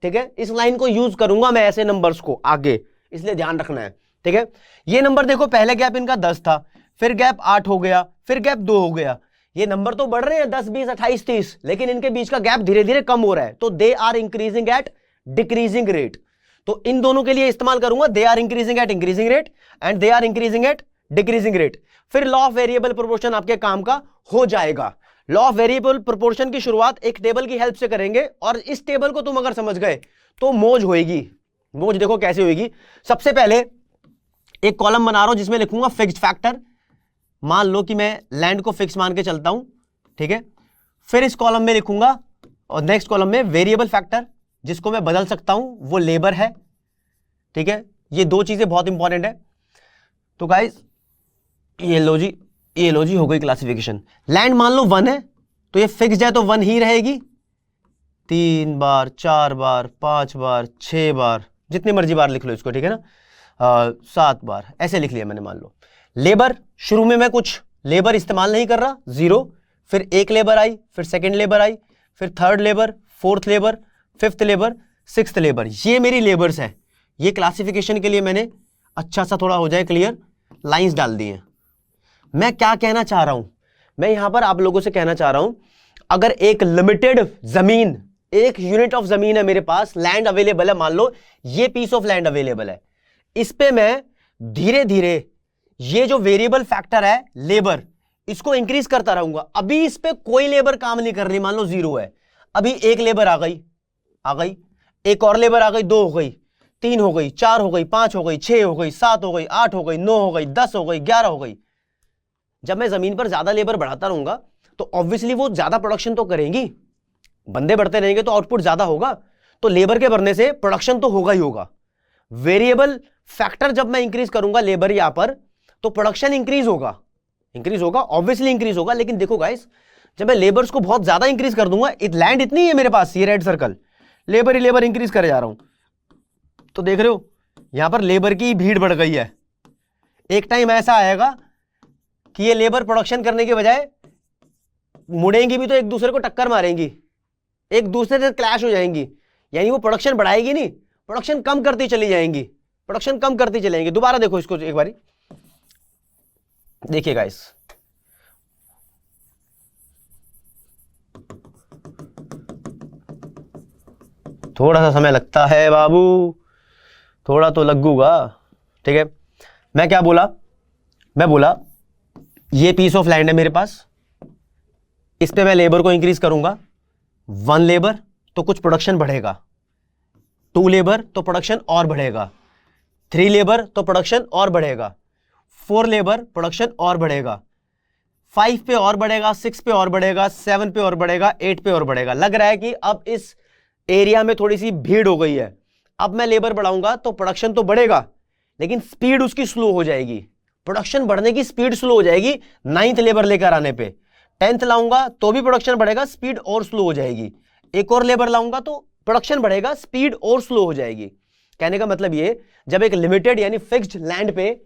ठीक है, इस लाइन को यूज करूंगा मैं ऐसे नंबर्स को आगे, इसलिए ध्यान रखना है। ठीक है, ये नंबर देखो, पहले गैप इनका 10 था, फिर गैप 8 हो गया, फिर गैप 2 हो गया। ये नंबर तो बढ़ रहे हैं 10, 20, 28, 30, लेकिन इनके बीच का गैप धीरे धीरे कम हो रहा है। तो they are increasing at decreasing rate. तो इन दोनों के लिए इस्तेमाल करूंगा they are increasing at increasing rate and they are increasing at decreasing rate. फिर लॉ ऑफ वेरिएबल प्रोपोर्शन आपके काम का हो जाएगा। लॉ ऑफ वेरिएबल प्रोपोर्शन की शुरुआत एक टेबल की हेल्प से करेंगे और इस टेबल को तुम अगर समझ गए तो मौज होएगी। मौज देखो कैसे होएगी। सबसे पहले एक कॉलम बना रहा हूं जिसमें लिखूंगा फिक्स्ड फैक्टर। मान लो कि मैं लैंड को फिक्स मान के चलता हूं, ठीक है। फिर इस कॉलम में लिखूंगा और नेक्स्ट कॉलम में वेरिएबल फैक्टर जिसको मैं बदल सकता हूं, वो लेबर है, ठीक है। ये दो चीजें बहुत इंपॉर्टेंट है। तो गाइस ये लो जी हो गई क्लासिफिकेशन। लैंड मान लो 1 है तो ये फिक्स्ड है तो 1 ही रहेगी। 3 बार 4 बार 5 बार 6 बार जितनी मर्जी बार लिख लो इसको, ठीक है ना। 7 बार ऐसे लिख लिया मैंने मान लो। लेबर शुरू में मैं कुछ लेबर इस्तेमाल नहीं कर रहा, 0। फिर एक लेबर आई, फिर सेकेंड लेबर आई, फिर third labour, fourth labour, fifth labour, sixth labour. ये मेरी लेबर्स है। ये क्लासिफिकेशन के लिए मैंने अच्छा सा थोड़ा हो जाए क्लियर लाइंस डाल दी हैं। मैं क्या कहना चाह रहा हूं, मैं यहां पर आप लोगों से कहना चाह रहा हूं, अगर एक लिमिटेड जमीन, एक यूनिट ऑफ जमीन है मेरे पास, लैंड अवेलेबल है, मान लो ये पीस ऑफ लैंड अवेलेबल है, इस पे मैं धीरे धीरे ये जो वेरिएबल फैक्टर है लेबर, इसको इंक्रीज करता रहूंगा। अभी इस पे कोई लेबर काम नहीं कर रही, मान लो 0 है। अभी एक लेबर आ गई, एक और लेबर आ गई, 2 हो गई, 3 हो गई, 4 हो गई, 5 हो गई, 6 हो गई, 7 हो गई, 8 हो गई, 9 हो गई, 10 हो गई, 11 हो गई। जब मैं जमीन पर ज्यादा लेबर बढ़ाता रहूंगा तो ऑब्वियसली वो ज्यादा प्रोडक्शन तो करेंगी, बंदे बढ़ते रहेंगे तो आउटपुट ज्यादा होगा, तो लेबर के बढ़ने से प्रोडक्शन तो होगा ही होगा। वेरिएबल फैक्टर जब मैं इंक्रीज करूंगा लेबर यहां पर, तो प्रोडक्शन इंक्रीज होगा ऑब्वियसली इंक्रीज होगा। लेकिन देखो गाइस, जब मैं लेबर्स को बहुत ज्यादा इंक्रीज कर दूंगा, लैंड इतनी है मेरे पास, ये रेड सर्कल, लेबर ही लेबर इंक्रीज करे जा रहा हूं, तो देख रहे हो यहां पर लेबर की भीड़ बढ़ गई है। एक टाइम ऐसा आएगा कि ये लेबर प्रोडक्शन करने के बजाय मुड़ेंगी भी तो एक दूसरे को टक्कर मारेंगी, एक दूसरे से क्लैश हो जाएंगी, यानी वो प्रोडक्शन बढ़ाएगी नहीं, प्रोडक्शन कम करती चली जाएंगी, दोबारा देखो इसको एक बारी, देखिए गाइस, थोड़ा सा समय लगता है बाबू, थोड़ा तो लगूगा, ठीक है। मैं क्या बोला, मैं बोला ये पीस ऑफ लैंड है मेरे पास, इस पे मैं लेबर को इंक्रीज करूंगा। 1 लेबर तो कुछ प्रोडक्शन बढ़ेगा, 2 लेबर तो प्रोडक्शन और बढ़ेगा, 3 लेबर तो प्रोडक्शन और बढ़ेगा, 4 लेबर प्रोडक्शन और बढ़ेगा, 5 पे और बढ़ेगा, 6 पे और बढ़ेगा, 7 पे और बढ़ेगा, 8 पे और बढ़ेगा। लग रहा है कि अब इस एरिया में थोड़ी सी भीड़ हो गई है। अब मैं लेबर बढ़ाऊंगा तो प्रोडक्शन तो बढ़ेगा, लेकिन स्पीड उसकी स्लो हो जाएगी, प्रोडक्शन बढ़ने की स्पीड स्लो हो जाएगी। 9th लेबर लेकर आने पे 10th लाऊंगा तो भी प्रोडक्शन बढ़ेगा, स्पीड और स्लो हो जाएगी। एक और लेबर लाऊंगा तो प्रोडक्शन बढ़ेगा, स्पीड और स्लो हो जाएगी। कहने का मतलब ये, जब एक लिमिटेड यानी फिक्स्ड लैंड पे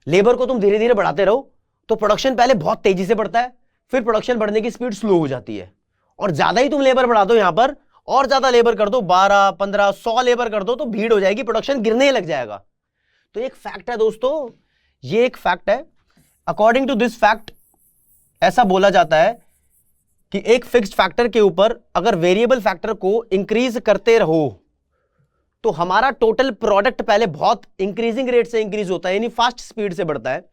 लेबर को तुम धीरे धीरे बढ़ाते रहो तो प्रोडक्शन पहले बहुत तेजी से बढ़ता है, फिर प्रोडक्शन बढ़ने की स्पीड स्लो हो जाती है। और ज्यादा ही तुम लेबर बढ़ा दो, यहां पर और ज्यादा लेबर कर दो, 12 15 100 लेबर कर दो तो भीड़ हो जाएगी, प्रोडक्शन गिरने लग जाएगा। तो एक फैक्ट है दोस्तों, ये एक फैक्ट है। अकॉर्डिंग टू दिस फैक्ट ऐसा बोला जाता है कि एक फिक्स्ड फैक्टर के ऊपर अगर वेरिएबल फैक्टर को इंक्रीज करते रहो तो हमारा टोटल प्रोडक्ट पहले बहुत इंक्रीजिंग रेट से इंक्रीज होता है, यानी फास्ट स्पीड से बढ़ता है।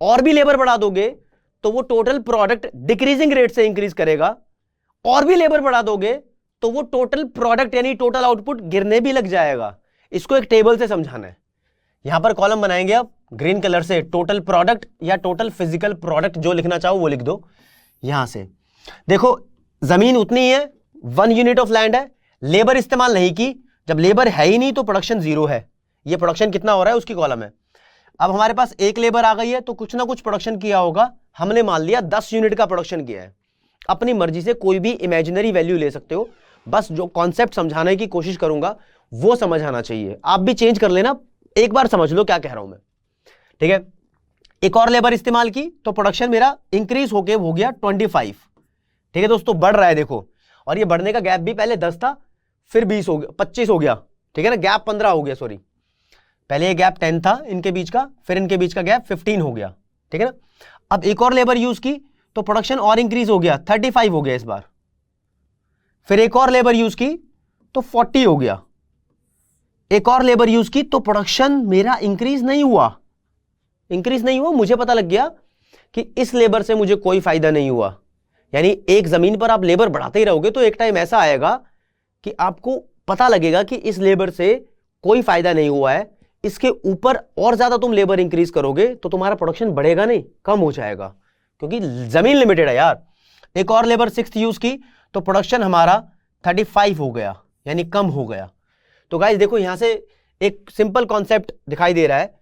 और भी लेबर बढ़ा दोगे तो वो टोटल प्रोडक्ट डिक्रीजिंग रेट से इंक्रीज करेगा, और भी लेबर बढ़ा दोगे तो वो टोटल प्रोडक्ट यानी टोटल आउटपुट गिरने भी लग जाएगा। इसको एक टेबल से समझाना है। यहां पर कॉलम बनाएंगे आप ग्रीन कलर से, टोटल प्रोडक्ट या टोटल फिजिकल प्रोडक्ट, जो लिखना चाहो वो लिख दो। यहां से देखो जमीन उतनी है, 1 यूनिट ऑफ लैंड है, लेबर इस्तेमाल नहीं की, जब लेबर है ही नहीं तो प्रोडक्शन 0 है। ये प्रोडक्शन कितना हो रहा है उसकी कॉलम है। अब हमारे पास एक लेबर आ गई है तो कुछ ना कुछ प्रोडक्शन किया होगा, हमने मान लिया 10 यूनिट का प्रोडक्शन किया है। अपनी मर्जी से कोई भी इमेजिनरी वैल्यू ले सकते हो, बस जो कॉन्सेप्ट समझाने की कोशिश करूंगा वो समझ आना चाहिए। आप भी चेंज कर लेना, एक बार समझ लो क्या कह रहा हूं मैं, ठीक है। एक और लेबर इस्तेमाल की तो प्रोडक्शन मेरा इंक्रीज होके हो गया 25, ठीक है दोस्तों, बढ़ रहा है देखो। और ये बढ़ने का गैप भी पहले 10 था, फिर 20 हो गया, 25 हो गया, ठीक है ना, गैप 15 हो गया, सॉरी पहले ये गैप 10 था इनके बीच का, फिर इनके बीच का गैप 15 हो गया, ठीक है ना। अब एक और लेबर यूज की तो प्रोडक्शन और इंक्रीज हो गया, 35 हो गया इस बार। फिर एक और लेबर यूज की तो 40 हो गया, एक और लेबर यूज की तो प्रोडक्शन मेरा इंक्रीज नहीं हुआ, मुझे पता लग गया कि इस लेबर से मुझे कोई फायदा नहीं हुआ। यानी एक जमीन पर आप लेबर बढ़ाते ही रहोगे तो एक टाइम ऐसा आएगा कि आपको पता लगेगा कि इस लेबर से कोई फायदा नहीं हुआ है, इसके ऊपर और ज्यादा तुम लेबर इंक्रीज करोगे तो तुम्हारा प्रोडक्शन बढ़ेगा नहीं, कम हो जाएगा, क्योंकि जमीन लिमिटेड है यार। एक और लेबर 6th यूज की तो प्रोडक्शन हमारा 35 हो गया, यानी कम हो गया। तो गाइस देखो यहां से एक सिंपल कॉन्सेप्ट दिखाई दे रहा है,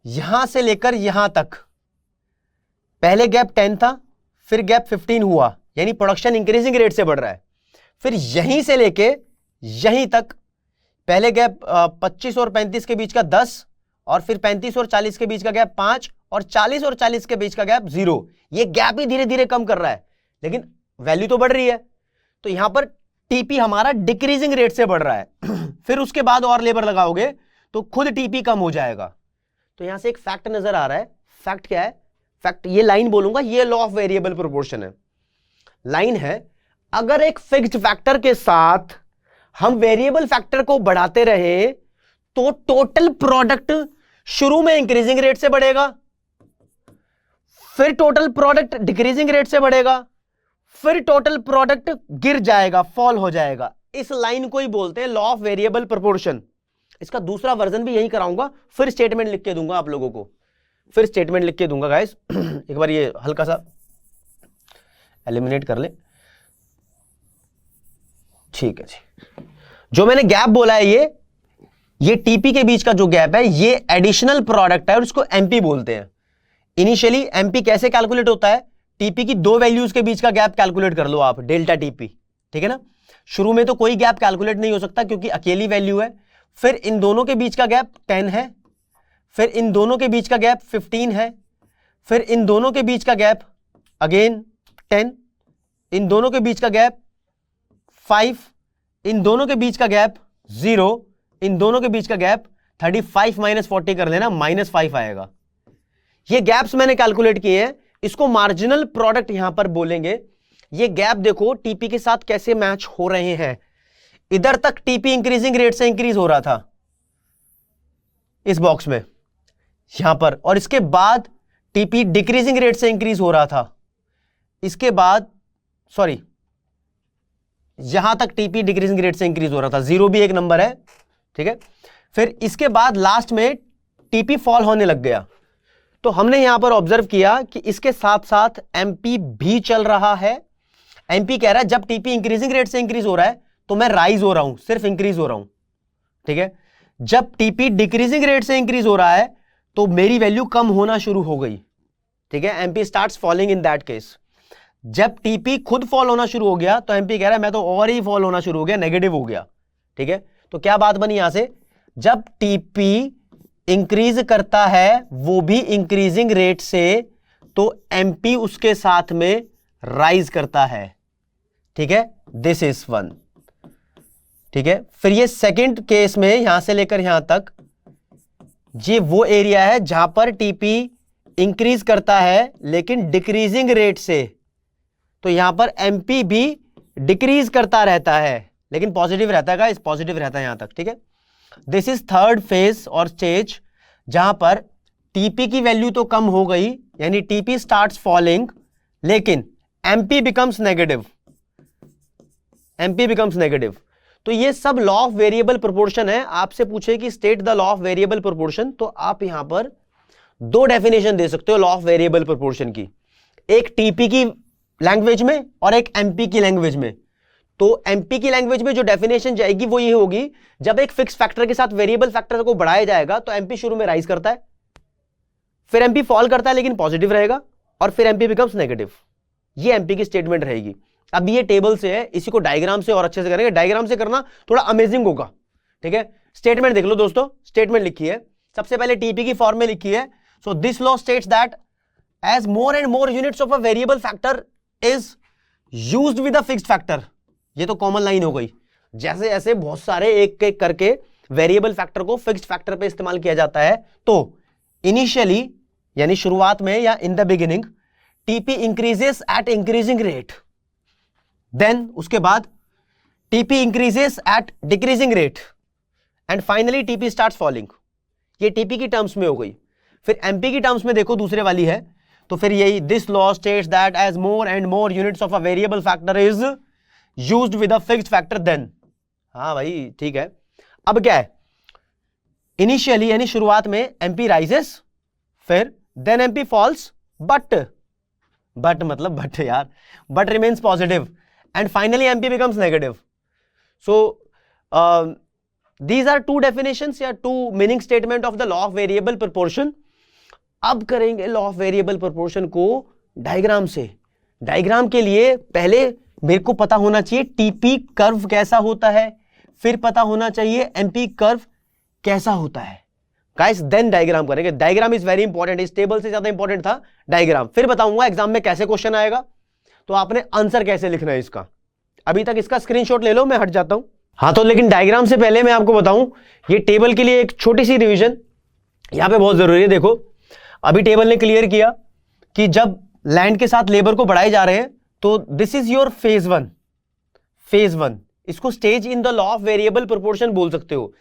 यहां से लेकर यहां तक पहले गैप 10 था, फिर गैप 15 हुआ, यानी प्रोडक्शन इंक्रीजिंग रेट से बढ़ रहा है। फिर यहीं से लेके यहीं तक पहले गैप 25 और 35 के बीच का 10, और फिर 35 और 40 के बीच का गैप 5, और 40 और 40 के बीच का गैप 0। ये गैप ही धीरे धीरे कम कर रहा है, लेकिन वैल्यू तो बढ़ रही है। तो यहां पर टीपी हमारा डिक्रीजिंग रेट से बढ़ रहा है। फिर उसके बाद और लेबर लगाओगे तो खुद टीपी कम हो जाएगा। तो यहां से एक फैक्ट नजर आ रहा है। फैक्ट क्या है? फैक्ट ये लाइन बोलूंगा, ये लॉ ऑफ वेरिएबल प्रोपोर्शन है। लाइन है, अगर एक फिक्स्ड फैक्टर के साथ हम वेरिएबल फैक्टर को बढ़ाते रहे तो टोटल प्रोडक्ट शुरू में इंक्रीजिंग रेट से बढ़ेगा, फिर टोटल प्रोडक्ट डिक्रीजिंग रेट से बढ़ेगा, फिर टोटल प्रोडक्ट गिर जाएगा, फॉल हो जाएगा। इस लाइन को ही बोलते हैं लॉ ऑफ वेरिएबल प्रोपोर्शन। इसका दूसरा वर्जन भी यही कराऊंगा, फिर स्टेटमेंट लिख के दूंगा आप लोगों को, फिर स्टेटमेंट लिख के दूंगा गाइस। एक बार ये हल्का सा एलिमिनेट कर ले, ठीक है जी। जो मैंने गैप बोला है ये टीपी के बीच का जो गैप है ये एडिशनल प्रोडक्ट है और इसको एमपी बोलते हैं। इनिशियली एमपी कैसे कैलकुलेट होता है? टीपी की दो वैल्यूज के बीच का गैप कैलकुलेट कर लो आप, डेल्टा टीपी, ठीक है ना। शुरू में तो कोई गैप कैलकुलेट नहीं हो सकता क्योंकि अकेली वैल्यू है। फिर इन दोनों के बीच का गैप 10 है, फिर इन दोनों के बीच का गैप 15 है, फिर इन दोनों के बीच का गैप अगेन 10, इन दोनों के बीच का गैप 5, इन दोनों के बीच का गैप 0, इन दोनों के बीच का गैप 35 माइनस 40 कर लेना, -5 आएगा। ये गैप्स मैंने कैलकुलेट किए हैं, इसको मार्जिनल प्रोडक्ट यहां पर बोलेंगे। ये गैप देखो टीपी के साथ कैसे मैच हो रहे हैं। इधर तक टीपी इंक्रीजिंग रेट से इंक्रीज हो रहा था इस बॉक्स में यहां पर, और इसके बाद टीपी डिक्रीजिंग रेट से इंक्रीज हो रहा था। इसके बाद सॉरी यहां तक टीपी डिक्रीजिंग रेट से इंक्रीज हो रहा था, 0 भी एक नंबर है, ठीक है। फिर इसके बाद लास्ट में टीपी फॉल होने लग गया। तो हमने यहां पर ऑब्जर्व किया कि इसके साथ साथ एमपी भी चल रहा है। एमपी कह रहा है जब टीपी इंक्रीजिंग रेट से इंक्रीज हो रहा है तो मैं राइज हो रहा हूं, सिर्फ इंक्रीज हो रहा हूं, ठीक है। जब टीपी डिक्रीजिंग रेट से इंक्रीज हो रहा है तो मेरी वैल्यू कम होना शुरू हो गई, ठीक है। MP starts falling in that case. जब टीपी खुद फॉल होना शुरू हो गया तो एमपी कह रहा है मैं तो और ही फॉल होना शुरू हो गया, नेगेटिव हो गया, ठीक है। तो क्या बात बनी यहां से? जब टीपी इंक्रीज करता है वो भी इंक्रीजिंग रेट से तो एमपी उसके साथ में राइज करता है, ठीक है। दिस इज 1, ठीक है। फिर ये सेकंड केस में यहां से लेकर यहां तक ये वो एरिया है जहां पर टीपी इंक्रीज करता है लेकिन डिक्रीजिंग रेट से, तो यहां पर एमपी भी डिक्रीज करता रहता है लेकिन पॉजिटिव रहता है, गाइस पॉजिटिव रहता है यहां तक, ठीक है। दिस इज थर्ड फेज और स्टेज जहां पर टीपी की वैल्यू तो कम हो गई, यानी टीपी स्टार्ट्स फॉलिंग लेकिन MP becomes negative, MP becomes negative. तो ये सब लॉ ऑफ वेरिएबल प्रोपोर्शन है। आपसे पूछे कि state the law of variable proportion, तो आप यहां पर दो डेफिनेशन दे सकते हो लॉ ऑफ वेरिएबल प्रोपोर्शन की, एक टीपी की लैंग्वेज में और एक एमपी की लैंग्वेज में। तो एमपी की लैंग्वेज में जो डेफिनेशन जाएगी वो ये होगी, जब एक फिक्स फैक्टर के साथ वेरिएबल फैक्टर को बढ़ाया जाएगा तो एमपी शुरू में राइज करता है, फिर एमपी फॉल करता है लेकिन पॉजिटिव रहेगा, और फिर एमपी बिकम्स नेगेटिव। ये एमपी की स्टेटमेंट रहेगी। अब ये टेबल से है, इसी को डायग्राम से और अच्छे से करेंगे, डायग्राम से करना थोड़ा अमेजिंग होगा, ठीक है। स्टेटमेंट देख लो दोस्तों, स्टेटमेंट लिखी है सबसे पहले टीपी की फॉर्म में लिखी है। So this law states that as more and more units of a variable factor is used with a fixed factor. ये तो कॉमन लाइन हो गई, जैसे जैसे बहुत सारे एक एक करके वेरिएबल फैक्टर को फिक्स्ड फैक्टर पे इस्तेमाल किया जाता है, तो इनिशियली यानी शुरुआत में या in the beginning TP increases at increasing rate, then उसके बाद TP increases at decreasing rate, and finally TP starts falling. ये टीपी की टर्म्स में हो गई। फिर एमपी की टर्म्स में देखो दूसरे वाली है, तो फिर यही this law states that as more and more units of a variable factor is used with a fixed factor then. हाँ भाई ठीक है। अब क्या है, इनिशियली यानी शुरुआत में एमपी राइजेस, फिर देन एमपी फॉल्स, बट मतलब बट यार, but remains positive and finally MP becomes negative. So these are two definitions या two meaning statement of the law of variable proportion। अब करेंगे law of variable proportion को diagram से। Diagram के लिए पहले मेरे को पता होना चाहिए टीपी कर्व कैसा होता है, फिर पता होना चाहिए एमपी कर्व कैसा होता है। गाइस देन डायग्राम करेंगे। डायग्राम इज वेरी इंपॉर्टेंट, इस टेबल से ज्यादा इंपॉर्टेंट था डायग्राम। फिर बताऊंगा एग्जाम में कैसे क्वेश्चन आएगा, तो आपने आंसर कैसे लिखना है इसका। अभी तक इसका स्क्रीनशॉट ले लो, मैं हट जाता हूं। हाँ तो लेकिन डायग्राम से पहले मैं आपको बताऊं, ये टेबल के लिए एक छोटी सी रिवीजन यहां पे बहुत जरूरी है। देखो अभी टेबल ने क्लियर किया कि जब लैंड के साथ लेबर को बढ़ाए जा रहे हैं तो this is your phase one. Phase one, इसको stage in the law of variable proportion बोल सकते हो।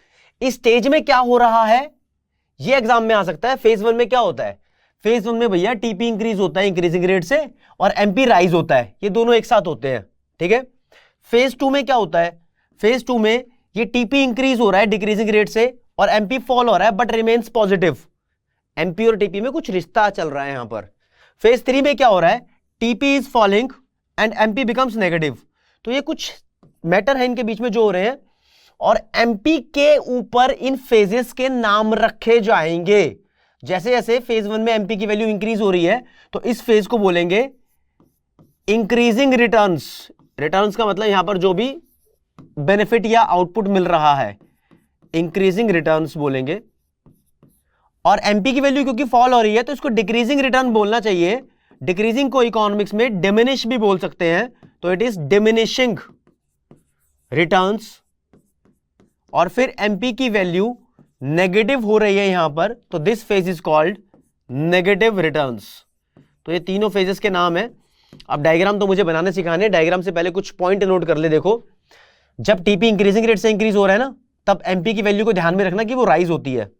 इस स्टेज में क्या हो रहा है ये एग्जाम में आ सकता है। फेज वन में क्या होता है, फेज वन में भैया टीपी इंक्रीज होता है इंक्रीजिंग रेट से, और एमपी राइज होता है, ये दोनों एक साथ होते हैं, ठीक है। फेज टू में क्या होता है, फेज टू में ये टीपी इंक्रीज हो रहा है डिक्रीजिंग रेट से और एमपी फॉल हो रहा है बट रिमेन्स पॉजिटिव। एमपी और टीपी में कुछ रिश्ता चल रहा है यहां पर। फेज थ्री में क्या हो रहा है, TP is falling and MP becomes negative. तो ये कुछ मैटर है इनके बीच में जो हो रहे हैं, और एमपी के ऊपर इन फेजेस के नाम रखे जाएंगे। जैसे जैसे फेज वन में एमपी की वैल्यू इंक्रीज हो रही है तो इस फेज को बोलेंगे इंक्रीजिंग रिटर्न्स। रिटर्न्स का मतलब यहां पर जो भी बेनिफिट या आउटपुट मिल रहा है, इंक्रीजिंग रिटर्न्स बोलेंगे। और एमपी की वैल्यू क्योंकि फॉल हो रही है तो इसको डिक्रीजिंग रिटर्न बोलना चाहिए। डिक्रीजिंग को इकोनॉमिक्स में डिमिनिश भी बोल सकते हैं, तो इट इज डिमिनिशिंग रिटर्न्स। और फिर एमपी की वैल्यू नेगेटिव हो रही है यहां पर, तो this phase is called negative returns. तो ये तीनों फेजेस के नाम है। अब डायग्राम तो मुझे बनाने सिखाने, डायग्राम से पहले कुछ पॉइंट नोट कर ले। देखो जब टीपी इंक्रीजिंग रेट से इंक्रीज हो रहा है ना, तब एमपी की वैल्यू को ध्यान में रखना कि वो राइज होती है,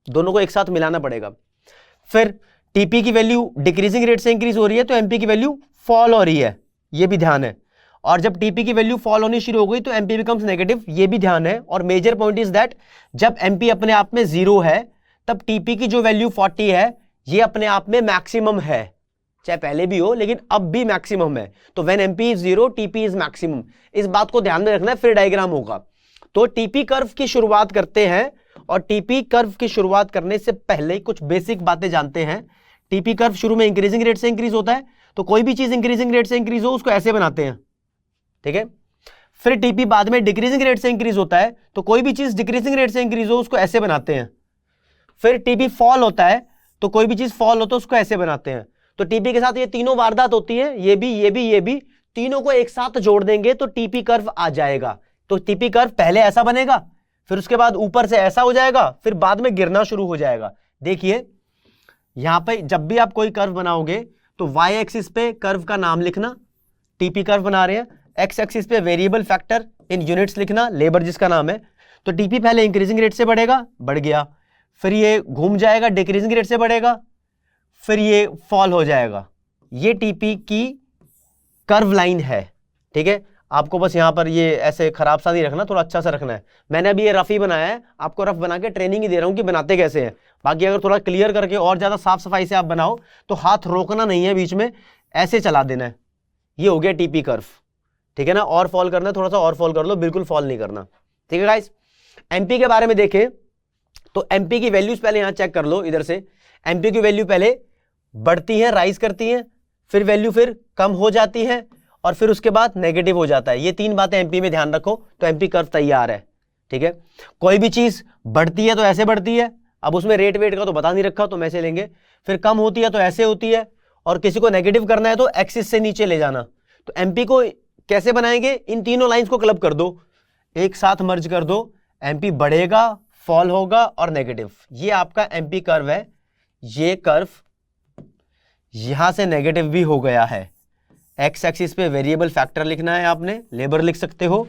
दोनों को एक साथ मिलाना पड़ेगा। फिर टीपी की वैल्यू डिक्रीजिंग रेट से इंक्रीज हो रही है तो एमपी की वैल्यू फॉल हो रही है, ये भी ध्यान है। और जब टीपी की वैल्यू फॉल होनी शुरू हो गई तो एमपी बिकम्स नेगेटिव, ये भी ध्यान है। और मेजर पॉइंट इज दैट जब एमपी अपने आप में जीरो है तब टीपी की जो वैल्यू 40 है ये अपने आप में मैक्सिमम है, चाहे पहले भी हो लेकिन अब भी मैक्सिमम है। तो when MP is zero TP is maximum, इस बात को ध्यान में रखना है, फिर डायग्राम होगा। तो टीपी कर्व की शुरुआत करते हैं, और टीपी कर्व की शुरुआत करने से पहले कुछ बेसिक बातें जानते हैं। टीपी कर्व शुरू में इंक्रीजिंग रेट से इंक्रीज होता है, तो कोई भी चीज इंक्रीजिंग रेट से इंक्रीज हो उसको ऐसे बनाते हैं, ठीक है। फिर टीपी बाद में डिक्रीजिंग रेट से इंक्रीज होता है, तो कोई भी चीज डिक्रीजिंग रेट से इंक्रीज हो उसको ऐसे बनाते हैं। फिर टीपी फॉल होता है, तो कोई भी चीज फॉल हो तो उसको ऐसे बनाते हैं। तो टीपी के साथ ये तीनों वारदात होती है, ये भी, तीनों को एक साथ जोड़ देंगे तो टीपी कर्व आ जाएगा। तो टीपी कर्व पहले ऐसा बनेगा, फिर उसके बाद ऊपर से ऐसा हो जाएगा, फिर बाद में गिरना शुरू हो जाएगा। देखिए यहां पे जब भी आप कोई कर्व बनाओगे तो वाई एक्सिस पे कर्व का नाम लिखना, टीपी कर्व बना रहे हैं। एक्स एक्सिस पे वेरिएबल फैक्टर इन यूनिट्स लिखना, लेबर जिसका नाम है। तो टीपी पहले इंक्रीजिंग रेट से बढ़ेगा, बढ़ गया, फिर ये घूम जाएगा डिक्रीजिंग रेट से बढ़ेगा, फिर ये फॉल हो जाएगा। ये टीपी की कर्व लाइन है, ठीक है। आपको बस यहां पर ये ऐसे खराब सा नहीं रखना, थोड़ा अच्छा सा रखना है। मैंने अभी ये रफ ही बनाया है, आपको रफ बना के ट्रेनिंग ही दे रहा हूं कि बनाते कैसे हैं। बाकी अगर थोड़ा क्लियर करके और ज्यादा साफ सफाई से आप बनाओ तो हाथ रोकना नहीं है बीच में, ऐसे चला देना है। ये हो गया टीपी कर्व, ठीक है ना। और फॉल करना है, थोड़ा सा और फॉल कर लो, बिल्कुल फॉल नहीं करना, ठीक है गाइस। एमपी के बारे में देखें तो एमपी की वैल्यूज पहले यहां चेक कर लो, इधर से एमपी की वैल्यू पहले बढ़ती है, राइज करती है, फिर वैल्यू फिर कम हो जाती है, और फिर उसके बाद नेगेटिव हो जाता है। ये तीन बातें एमपी में ध्यान रखो तो एमपी कर्व तैयार है, ठीक है। कोई भी चीज बढ़ती है तो ऐसे बढ़ती है, अब उसमें रेट वेट का तो बता नहीं रखा तो हम ऐसे लेंगे। फिर कम होती है तो ऐसे होती है, और किसी को नेगेटिव करना है तो एक्सिस से नीचे ले जाना। तो एमपी को कैसे बनाएंगे, इन तीनों लाइंस को क्लब कर दो, एक साथ मर्ज कर दो, एमपी बढ़ेगा, फॉल होगा और नेगेटिव। ये आपका एमपी कर्व है। ये कर्व यहां से नेगेटिव भी हो गया है। एक्स एक्सिस पे वेरिएबल फैक्टर लिखना है आपने, लेबर लिख सकते हो,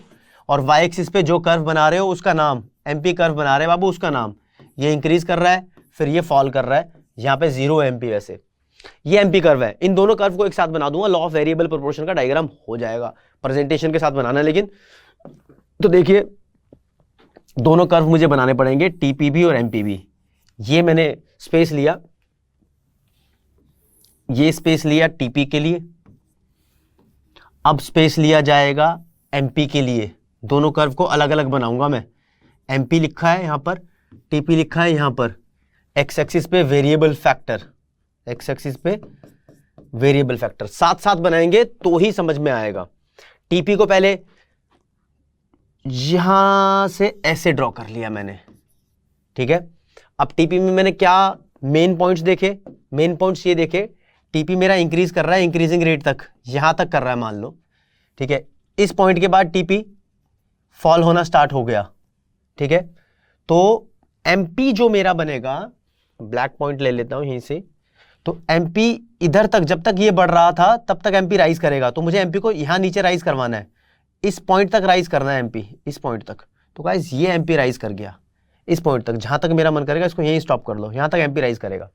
और वाई एक्सिस पे जो कर्व बना रहे हो उसका नाम एमपी कर्व बना रहे हैं बाबू, उसका नाम, ये इंक्रीज कर रहा है फिर ये फॉल कर रहा है, यहाँ पे 0 एमपी, वैसे ये एमपी कर्व है। इन दोनों कर्व को एक साथ बना दूंगा, लॉ ऑफ वेरिएबल प्रोपोर्शन का डायग्राम हो जाएगा। प्रेजेंटेशन के साथ बनाना है लेकिन, तो देखिए दोनों कर्व मुझे बनाने पड़ेंगे, टीपीबी और एमपीबी। ये मैंने स्पेस लिया, ये स्पेस लिया टीपी के लिए, अब स्पेस लिया जाएगा एमपी के लिए। दोनों कर्व को अलग अलग बनाऊंगा मैं, एमपी लिखा है यहां पर, टीपी लिखा है यहां पर, एक्स एक्सिस पे वेरिएबल फैक्टर, एक्स एक्सिस पे वेरिएबल फैक्टर साथ साथ बनाएंगे तो ही समझ में आएगा। टीपी को पहले यहां से ऐसे ड्रॉ कर लिया मैंने, ठीक है। अब टीपी में मैंने क्या मेन पॉइंट्स देखे, मेन पॉइंट्स ये देखे, टीपी मेरा इंक्रीज कर रहा है इंक्रीजिंग रेट तक, यहां तक कर रहा है मान लो, ठीक है। इस पॉइंट के बाद टीपी फॉल होना स्टार्ट हो गया, ठीक है। तो एमपी जो मेरा बनेगा, ब्लैक पॉइंट ले लेता हूं यहीं से, तो एमपी इधर तक जब तक ये बढ़ रहा था तब तक एमपी राइज करेगा, तो मुझे एमपी को यहां नीचे राइज करवाना है, इस पॉइंट तक राइज करना है एमपी, इस पॉइंट तक। तो गाइस ये एमपी राइज कर गया इस पॉइंट तक, जहां तक मेरा मन करेगा इसको यहीं स्टॉप कर लो, यहां तक एमपी राइज करेगा।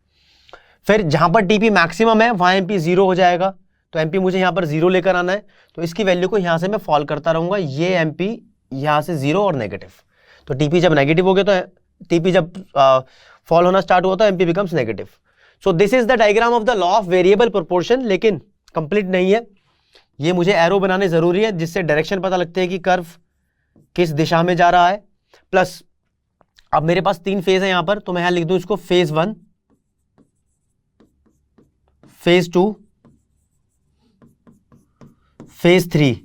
फिर जहां पर टीपी मैक्सिमम है वहां एमपी 0 हो जाएगा, तो एमपी मुझे यहां पर 0 लेकर आना है, तो इसकी वैल्यू को यहां से मैं फॉल करता रहूंगा, ये एमपी यहां से 0 और नेगेटिव। तो टीपी जब नेगेटिव हो गया, तो टीपी जब फॉल होना स्टार्ट हुआ तो MP becomes negative. So this is the diagram of the law of variable proportion, लेकिन कंप्लीट नहीं है, ये मुझे एरो बनाने जरूरी है जिससे डायरेक्शन पता लगते हैं कि कर्व किस दिशा में जा रहा है। प्लस अब मेरे पास 3 फेज है यहां पर, तो मैं यहां लिख दूं इसको फेज 1, फेज 2, फेज 3।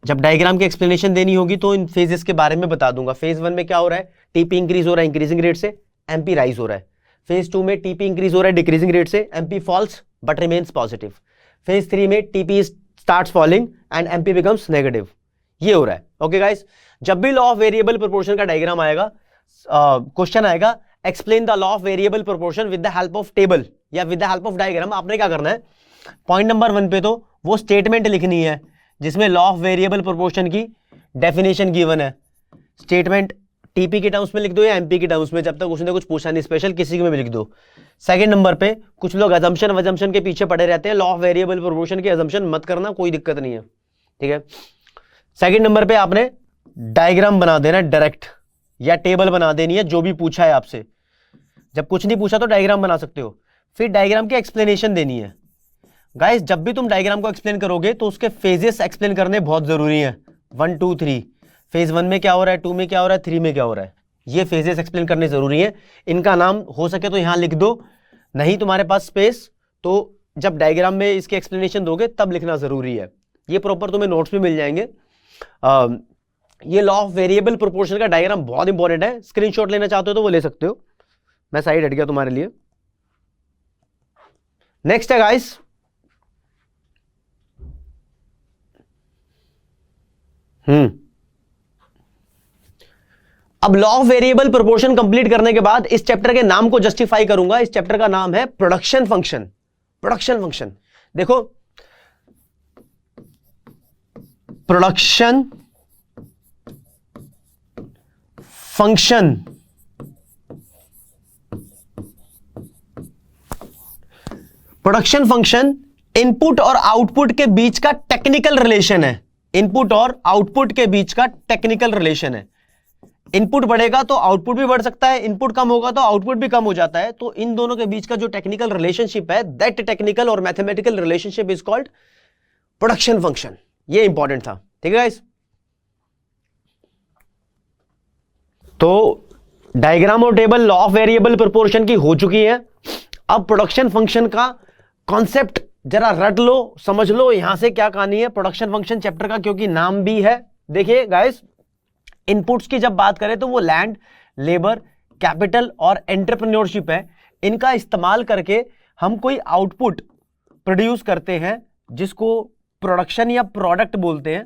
जब डायग्राम की एक्सप्लेनेशन देनी होगी तो इन फेजेस के बारे में बता दूंगा। फेज 1 में क्या हो रहा है, टीपी इंक्रीज हो रहा है इंक्रीजिंग रेट से, एमपी राइज हो रहा है। फेज 2 में टीपी इंक्रीज हो रहा है डिक्रीजिंग रेट से, MP falls but remains positive. Phase 3 में TP starts falling and MP becomes negative. ये हो रहा है। ओके गाइस, जब भी लॉ ऑफ वेरिएबल प्रोपोर्शन का डायग्राम आएगा, क्वेश्चन आएगा explain the law of variable proportion with the help of table या with the help of diagram, आपने क्या करना है, पॉइंट नंबर 1 पे तो वो स्टेटमेंट लिखनी है जिसमें लॉ ऑफ वेरिएबल प्रोपोर्शन की डेफिनेशन गिवन है। स्टेटमेंट टीपी के टर्म्स में लिख दो या एमपी के टर्म्स में, जब तक उसने कुछ पूछा नहीं स्पेशल, किसी में भी लिख दो। सेकंड नंबर पे कुछ लोग अजम्पशन वजम्पशन के पीछे पड़े रहते हैं, लॉ ऑफ वेरिएबल प्रोपोर्शन की अजम्पशन मत करना, कोई दिक्कत नहीं है, ठीक है। सेकंड नंबर पे आपने डायग्राम बना देना डायरेक्ट, या टेबल बना देनी है जो भी पूछा है आपसे। जब कुछ नहीं पूछा तो डायग्राम बना सकते हो, फिर डायग्राम की एक्सप्लेनेशन देनी है। गाइस जब भी तुम डायग्राम को एक्सप्लेन करोगे तो उसके फेजेस एक्सप्लेन करने बहुत जरूरी है। 1 2 3, फेज 1 में क्या हो रहा है, 2 में क्या हो रहा है, 3 में क्या हो रहा है, ये फेजेस एक्सप्लेन करने जरूरी है। इनका नाम हो सके तो यहां लिख दो, नहीं तुम्हारे पास स्पेस तो जब डायग्राम में इसके एक्सप्लेनेशन दोगे तब लिखना जरूरी है। ये प्रॉपर तुम्हें नोट्स भी मिल जाएंगे। ये लॉ ऑफ वेरिएबल प्रोपोर्शन का डायग्राम बहुत इंपॉर्टेंट है, स्क्रीनशॉट लेना चाहते हो तो वो ले सकते हो, मैं साइड हट गया तुम्हारे लिए। नेक्स्ट है गाइस, अब law of variable proportion complete करने के बाद इस चैप्टर के नाम को जस्टिफाई करूंगा। इस चैप्टर का नाम है प्रोडक्शन फंक्शन। प्रोडक्शन फंक्शन देखो, production function production function input और आउटपुट के बीच का टेक्निकल रिलेशन है। इनपुट और आउटपुट के बीच का टेक्निकल रिलेशन है। इनपुट बढ़ेगा तो आउटपुट भी बढ़ सकता है, इनपुट कम होगा तो आउटपुट भी कम हो जाता है। तो इन दोनों के बीच का जो टेक्निकल रिलेशनशिप है, दैट टेक्निकल और mathematical relationship is called production function. ये इंपॉर्टेंट था, ठीक है गाइस। तो डायग्राम और table law of variable proportion की हो चुकी है। अब प्रोडक्शन फंक्शन का कॉन्सेप्ट जरा रट लो, समझ लो यहां से क्या कहानी है प्रोडक्शन फंक्शन चैप्टर का, क्योंकि नाम भी है। देखिए गाइस, इनपुट्स की जब बात करें तो वो लैंड, लेबर, कैपिटल और एंटरप्रेन्योरशिप है। इनका इस्तेमाल करके हम कोई आउटपुट प्रोड्यूस करते हैं जिसको प्रोडक्शन या प्रोडक्ट बोलते हैं।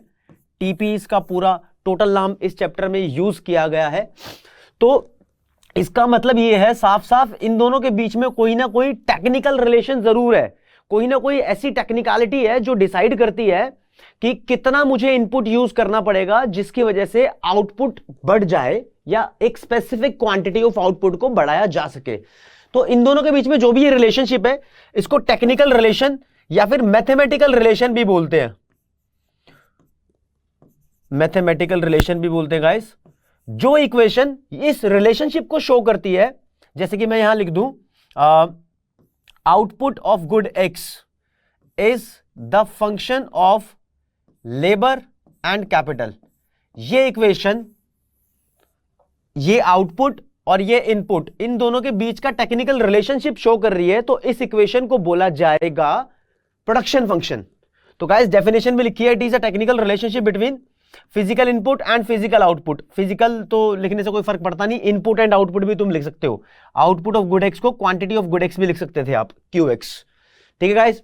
टीपी इसका पूरा टोटल नाम इस चैप्टर में यूज किया गया है। तो इसका मतलब ये है साफ साफ इन दोनों के बीच में कोई ना कोई टेक्निकल रिलेशन जरूर है, कोई ना कोई ऐसी टेक्निकलिटी है जो डिसाइड करती है कि कितना मुझे इनपुट यूज करना पड़ेगा जिसकी वजह से आउटपुट बढ़ जाए या एक स्पेसिफिक क्वांटिटी ऑफ आउटपुट को बढ़ाया जा सके। तो इन दोनों के बीच में जो भी ये रिलेशनशिप है, इसको टेक्निकल रिलेशन या फिर मैथमेटिकल रिलेशन भी बोलते हैं। मैथमेटिकल रिलेशन भी बोलते हैं गाइस। जो इक्वेशन इस रिलेशनशिप को शो करती है, जैसे कि मैं यहां लिख दूं, output of good X is the function of labour and capital. ये इक्वेशन, ये आउटपुट और ये इनपुट, इन दोनों के बीच का टेक्निकल रिलेशनशिप शो कर रही है, तो इस इक्वेशन को बोला जाएगा प्रोडक्शन फंक्शन। तो गाइस डेफिनेशन में लिखी है, it is a technical relationship between physical input and physical output. Physical तो लिखने से कोई फर्क पड़ता नहीं, इनपुट एंड आउटपुट भी तुम लिख सकते हो। आउटपुट ऑफ गुड एक्स को क्वांटिटी ऑफ गुड एक्स भी लिख सकते थे आप, क्यू एक्स। ठीक है गाइस,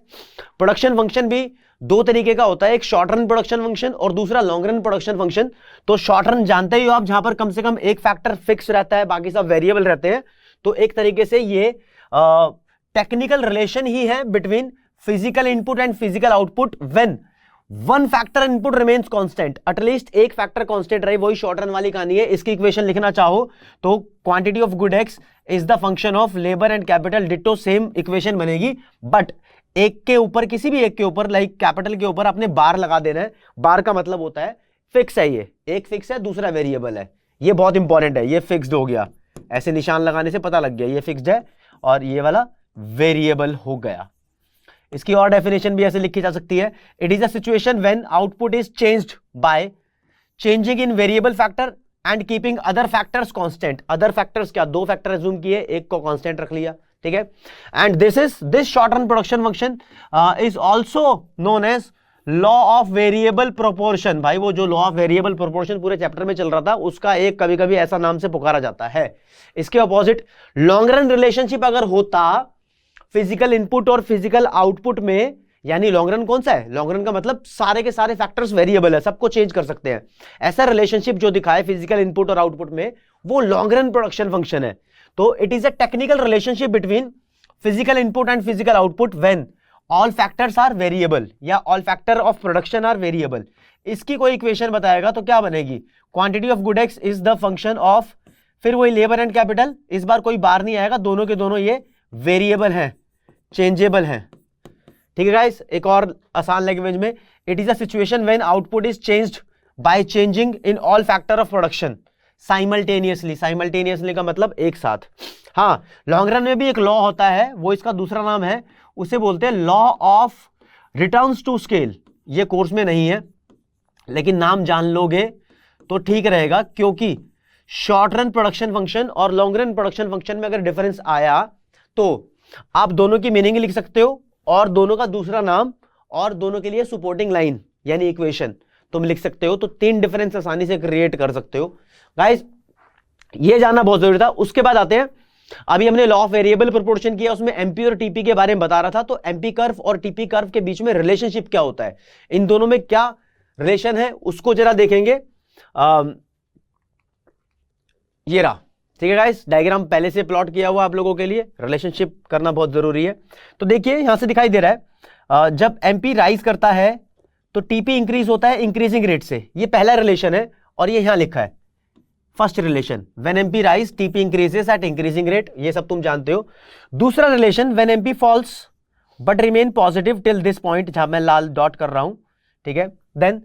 प्रोडक्शन फंक्शन भी दो तरीके का होता है, एक शॉर्ट रन प्रोडक्शन फंक्शन और दूसरा लॉन्ग रन प्रोडक्शन फंक्शन। तो शॉर्ट रन जानते ही हो आप, जहां पर कम से कम एक फैक्टर फिक्स रहता है, बाकी सब वेरिएबल रहते हैं। तो एक तरीके से ये टेक्निकल रिलेशन ही है between physical input and physical output when one factor input remains constant. At least एक फैक्टर कांस्टेंट रहे, वही शॉर्ट रन वाली कहानी है। इसकी इक्वेशन लिखना चाहो तो quantity of good X is the function of labour and capital, ditto same equation बनेगी। बट एक के ऊपर, किसी भी एक के ऊपर, लाइक कैपिटल के ऊपर आपने बार लगा देना है। बार का मतलब होता है फिक्स है, ये एक फिक्स है, दूसरा वेरिएबल है। ये बहुत इंपॉर्टेंट है, ये फिक्स्ड हो गया, ऐसे निशान लगाने से पता लग गया ये फिक्स्ड है और ये वाला वेरिएबल हो गया। इसकी और डेफिनेशन भी ऐसे लिखी जा सकती है, it is a situation when output is changed by changing in variable factor and keeping other factors constant. Other factors क्या, दो फैक्टर अज्यूम किए, एक को कांस्टेंट रख लिया। ठीक है, and this short run production function is also known as law of variable proportion. भाई वो जो लॉ ऑफ वेरिएबल प्रोपोर्शन पूरे चैप्टर में चल रहा था, उसका एक कभी कभी ऐसा नाम से पुकारा जाता है। इसके अपोजिट लॉन्ग रन रिलेशनशिप अगर होता फिजिकल इनपुट और फिजिकल आउटपुट में, यानी लॉन्ग रन कौन सा है, लॉन्ग रन का मतलब सारे के सारे फैक्टर्स वेरिएबल है, सबको चेंज कर सकते हैं। ऐसा रिलेशनशिप जो दिखाए फिजिकल इनपुट और आउटपुट में, वो लॉन्ग रन प्रोडक्शन फंक्शन है। तो it is a technical relationship between physical input and physical output when all factors are variable या all factor of production are variable. इसकी कोई इक्वेशन बताएगा तो क्या बनेगी, quantity of good X is the function of, फिर वही labour and capital, इस बार कोई बार नहीं आएगा, दोनों के दोनों ये वेरिएबल हैं, चेंजेबल हैं। ठीक है गाइस, एक और आसान लैंग्वेज में, it is a situation when output is changed by changing in all factor of production simultaneously. Simultaneously का मतलब एक साथ। हाँ, लॉन्ग रन में भी एक लॉ होता है, वो इसका दूसरा नाम है, उसे बोलते हैं law of returns to scale. ये कोर्स में नहीं है, लेकिन नाम जान लोगे तो ठीक रहेगा, क्योंकि शॉर्ट रन प्रोडक्शन फंक्शन और लॉन्ग रन प्रोडक्शन फंक्शन में अगर डिफरेंस आया तो आप दोनों की मीनिंग लिख सकते हो और दोनों का दूसरा नाम और दोनों के लिए सपोर्टिंग लाइन यानी इक्वेशन तुम लिख सकते हो। तो तीन डिफरेंस आसानी से क्रिएट कर सकते हो। गाइस ये जानना बहुत जरूरी था। उसके बाद आते हैं, अभी हमने लॉ ऑफ वेरिएबल प्रोपोर्शन किया, उसमें एमपी और टीपी के बारे में बता रहा था। तो एमपी कर्व और टीपी कर्व के बीच में रिलेशनशिप क्या होता है, इन दोनों में क्या रिलेशन है, उसको जरा देखेंगे। ये रहा, ठीक है गाइस, डायग्राम पहले से प्लॉट किया हुआ आप लोगों के लिए, रिलेशनशिप करना बहुत जरूरी है। तो देखिए यहां से दिखाई दे रहा है, जब एमपी राइज करता है तो टीपी इंक्रीज होता है इंक्रीजिंग रेट से। ये पहला रिलेशन है और ये यहां लिखा है first relation, when MP rise TP increases at increasing rate, ये सब तुम जानते हो। दूसरा relation, when MP falls but remain positive till this point, जहां मैं लाल डॉट कर रहा हूं, ठीक है, then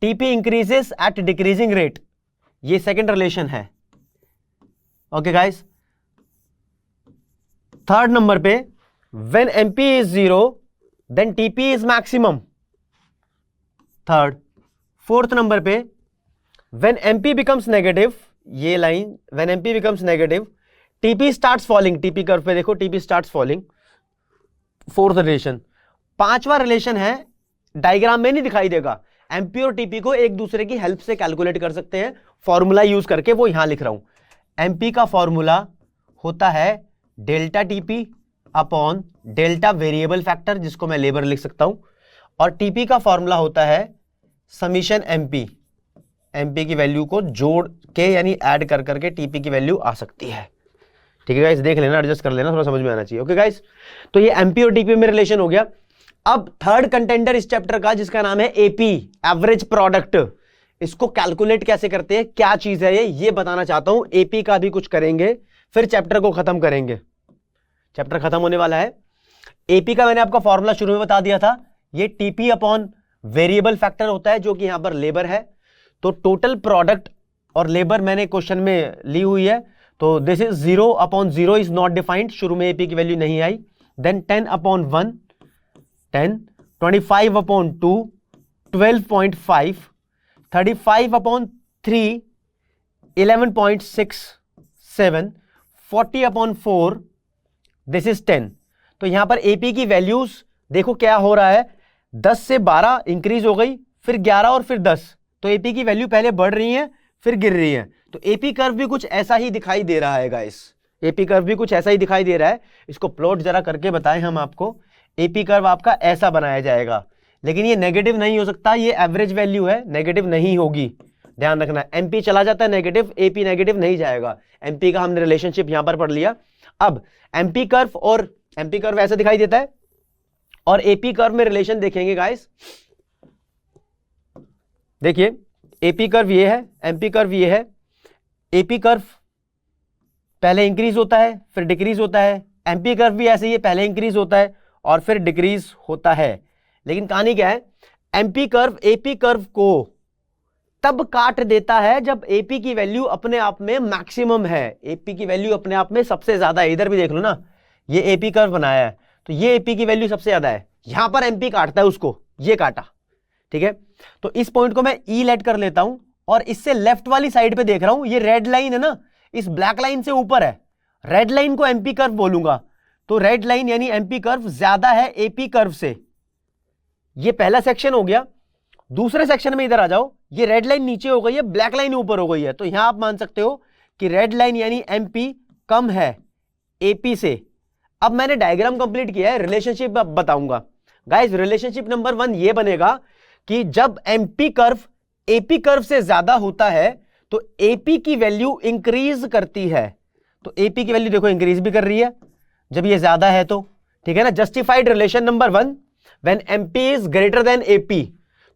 TP increases at decreasing rate, ये सेकंड रिलेशन है। ओके गाइस, थर्ड नंबर पे when MP is zero then TP is maximum, third. Fourth number पे व्हेन एमपी बिकम्स नेगेटिव, ये line, when MP becomes negative TP starts falling, TP curve पे देखो TP starts falling, fourth relation. पांचवा relation है, diagram में नहीं दिखाई देगा, एमपी और टीपी को एक दूसरे की हेल्प से कैलकुलेट कर सकते हैं फॉर्मूला यूज करके, वो यहां लिख रहा हूं। एमपी का फॉर्मूला होता है delta TP upon delta variable factor, जिसको मैं लेबर लिख सकता हूं, और टीपी का फॉर्मूला होता है समीशन एमपी, एमपी की वैल्यू को जोड़ के यानी ऐड कर करके टीपी की वैल्यू आ सकती है। ठीक है गाइस, देख लेना, एडजस्ट कर लेना, थोड़ा समझ में आना चाहिए। ओके गाइस, तो ये एमपी और टीपी में रिलेशन हो गया। अब थर्ड कंटेंडर इस चैप्टर का जिसका नाम है एपी, एवरेज प्रोडक्ट, इसको कैलकुलेट कैसे करते हैं, क्या चीज है ये बताना चाहता हूं। एपी का भी कुछ करेंगे, फिर चैप्टर को खत्म करेंगे, चैप्टर खत्म होने वाला है। एपी का मैंने आपको फॉर्मूला शुरू में बता दिया था, ये टीपी अपॉन वेरिएबल फैक्टर होता है जो कि यहां पर लेबर है। तो टोटल प्रोडक्ट और लेबर मैंने क्वेश्चन में ली हुई है, तो this is 0 upon 0 is not defined, शुरू में एपी की वैल्यू नहीं आई। Then 10 upon 1 10, 25 upon 2 12.5, 35 upon 3 11.67, 40 upon 4 this is 10। तो यहां पर एपी की वैल्यूज देखो क्या हो रहा है, 10 से 12 इंक्रीज हो गई, फिर 11 और फिर 10। तो एपी की वैल्यू पहले बढ़ रही है फिर गिर रही है। तो एपी कर्व भी कुछ ऐसा ही दिखाई दे रहा है गाइस, एपी कर्व भी कुछ ऐसा ही दिखाई दे रहा है। इसको प्लॉट जरा करके बताएं हम आपको। एपी कर्व आपका ऐसा बनाया जाएगा, लेकिन ये नेगेटिव नहीं हो सकता, ये एवरेज वैल्यू है, नेगेटिव नहीं होगी, ध्यान रखना। एमपी चला जाता है नेगेटिव, एपी नेगेटिव नहीं जाएगा। एमपी का हमने रिलेशनशिप यहां पर पढ़ लिया। अब एमपी कर्व और एमपी कर्व ऐसा दिखाई देता है, और एपी कर्व में रिलेशन देखेंगे गाइस। देखिए एपी कर्व ये है, एमपी कर्व ये है। एपी कर्व पहले इंक्रीज होता है फिर डिक्रीज होता है, एमपी कर्व भी ऐसे ही है, पहले इंक्रीज होता है और फिर डिक्रीज होता है। लेकिन कहानी क्या है, एमपी कर्व एपी कर्व को तब काट देता है जब एपी की वैल्यू अपने आप में मैक्सिमम है, एपी की वैल्यू अपने आप में सबसे ज्यादा है। इधर भी देख लो ना, ये एपी कर्व बनाया है तो ये एपी की वैल्यू सबसे ज्यादा है, यहां पर एमपी काटता है उसको, ये काटा, ठीक है। तो इस पॉइंट को मैं ई लेट कर लेता हूं, और इससे लेफ्ट वाली साइड पे देख रहा हूं, ये रेड लाइन है ना, इस ब्लैक लाइन से ऊपर है, रेड लाइन को एमपी कर्व बोलूंगा। तो रेड लाइन यानी एमपी कर्व ज्यादा है एपी कर्व से। ये पहला सेक्शन हो गया। दूसरे सेक्शन में इधर आ जाओ, ये रेड लाइन नीचे हो गई है, ब्लैक लाइन ऊपर हो गई है। तो यहां आप मान सकते हो कि रेड लाइन यानी एमपी कम है एपी से। अब मैंने डायग्राम कंप्लीट किया है, रिलेशनशिप बताऊंगा गाइस। रिलेशनशिप नंबर 1 ये बनेगा कि जब एमपी कर्व एपी कर्व से ज्यादा होता है तो एपी की वैल्यू इंक्रीज करती है। तो एपी की वैल्यू देखो इंक्रीज भी कर रही है जब ये ज्यादा है तो, ठीक है ना। Justified relation number 1 when MP is greater than AP.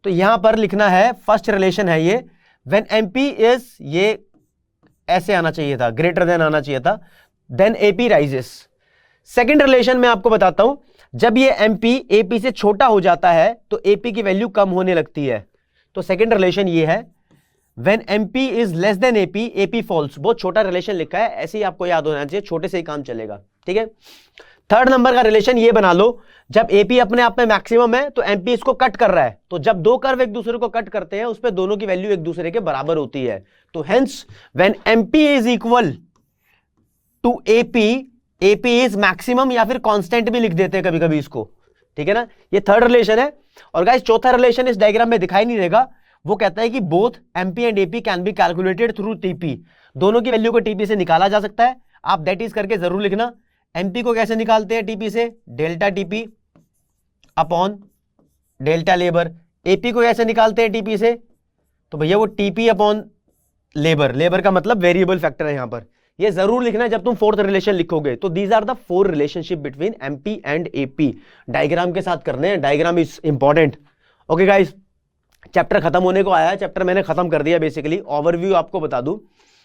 तो यहां पर लिखना है, फर्स्ट रिलेशन है ये, व्हेन एमपी इज, ये ऐसे आना चाहिए था, ग्रेटर देन आना चाहिए था, then AP rises. Second relation में आपको बताता हूं, जब ये एमपी एपी से छोटा हो जाता है तो एपी की वैल्यू कम होने लगती है। तो सेकंड रिलेशन ये है, when MP is less than AP AP falls. बहुत छोटा रिलेशन लिखा है, ऐसे ही आपको याद होना चाहिए, छोटे से ही काम चलेगा, ठीक है। थर्ड नंबर का रिलेशन ये बना लो, जब एपी अपने आप में मैक्सिमम है तो एमपी इसको कट कर रहा है। तो जब दो कर्व एक दूसरे को कट करते हैं उस पे दोनों की वैल्यू एक दूसरे के बराबर होती है। तो hence when MP is equal to AP, AP is maximum, या फिर कांस्टेंट भी लिख देते हैं कभी कभी इसको, ठीक है ना। ये थर्ड रिलेशन है। और गाइस चौथा रिलेशन इस डायग्राम में दिखाई नहीं देगा, वो कहता है कि both MP and AP can be calculated through TP. दोनों की वैल्यू को टीपी से निकाला जा सकता है। आप दैट इज करके जरूर लिखना। एमपी को कैसे निकालते हैं टीपी से, delta TP upon delta labour. AP को कैसे निकालते हैं टीपी से, तो भैया वो टीपी अपॉन लेबर, लेबर का मतलब वेरिएबल फैक्टर है यहां पर। ये जरूर लिखना है जब तुम फोर्थ रिलेशन लिखोगे। तो these are the 4 relationship between MP and AP. Diagram के साथ करने हैं, diagram is important. Okay guys, chapter खत्म होने को आया है, चैप्टर मैंने खत्म कर दिया। बेसिकली ओवरव्यू आपको बता दूं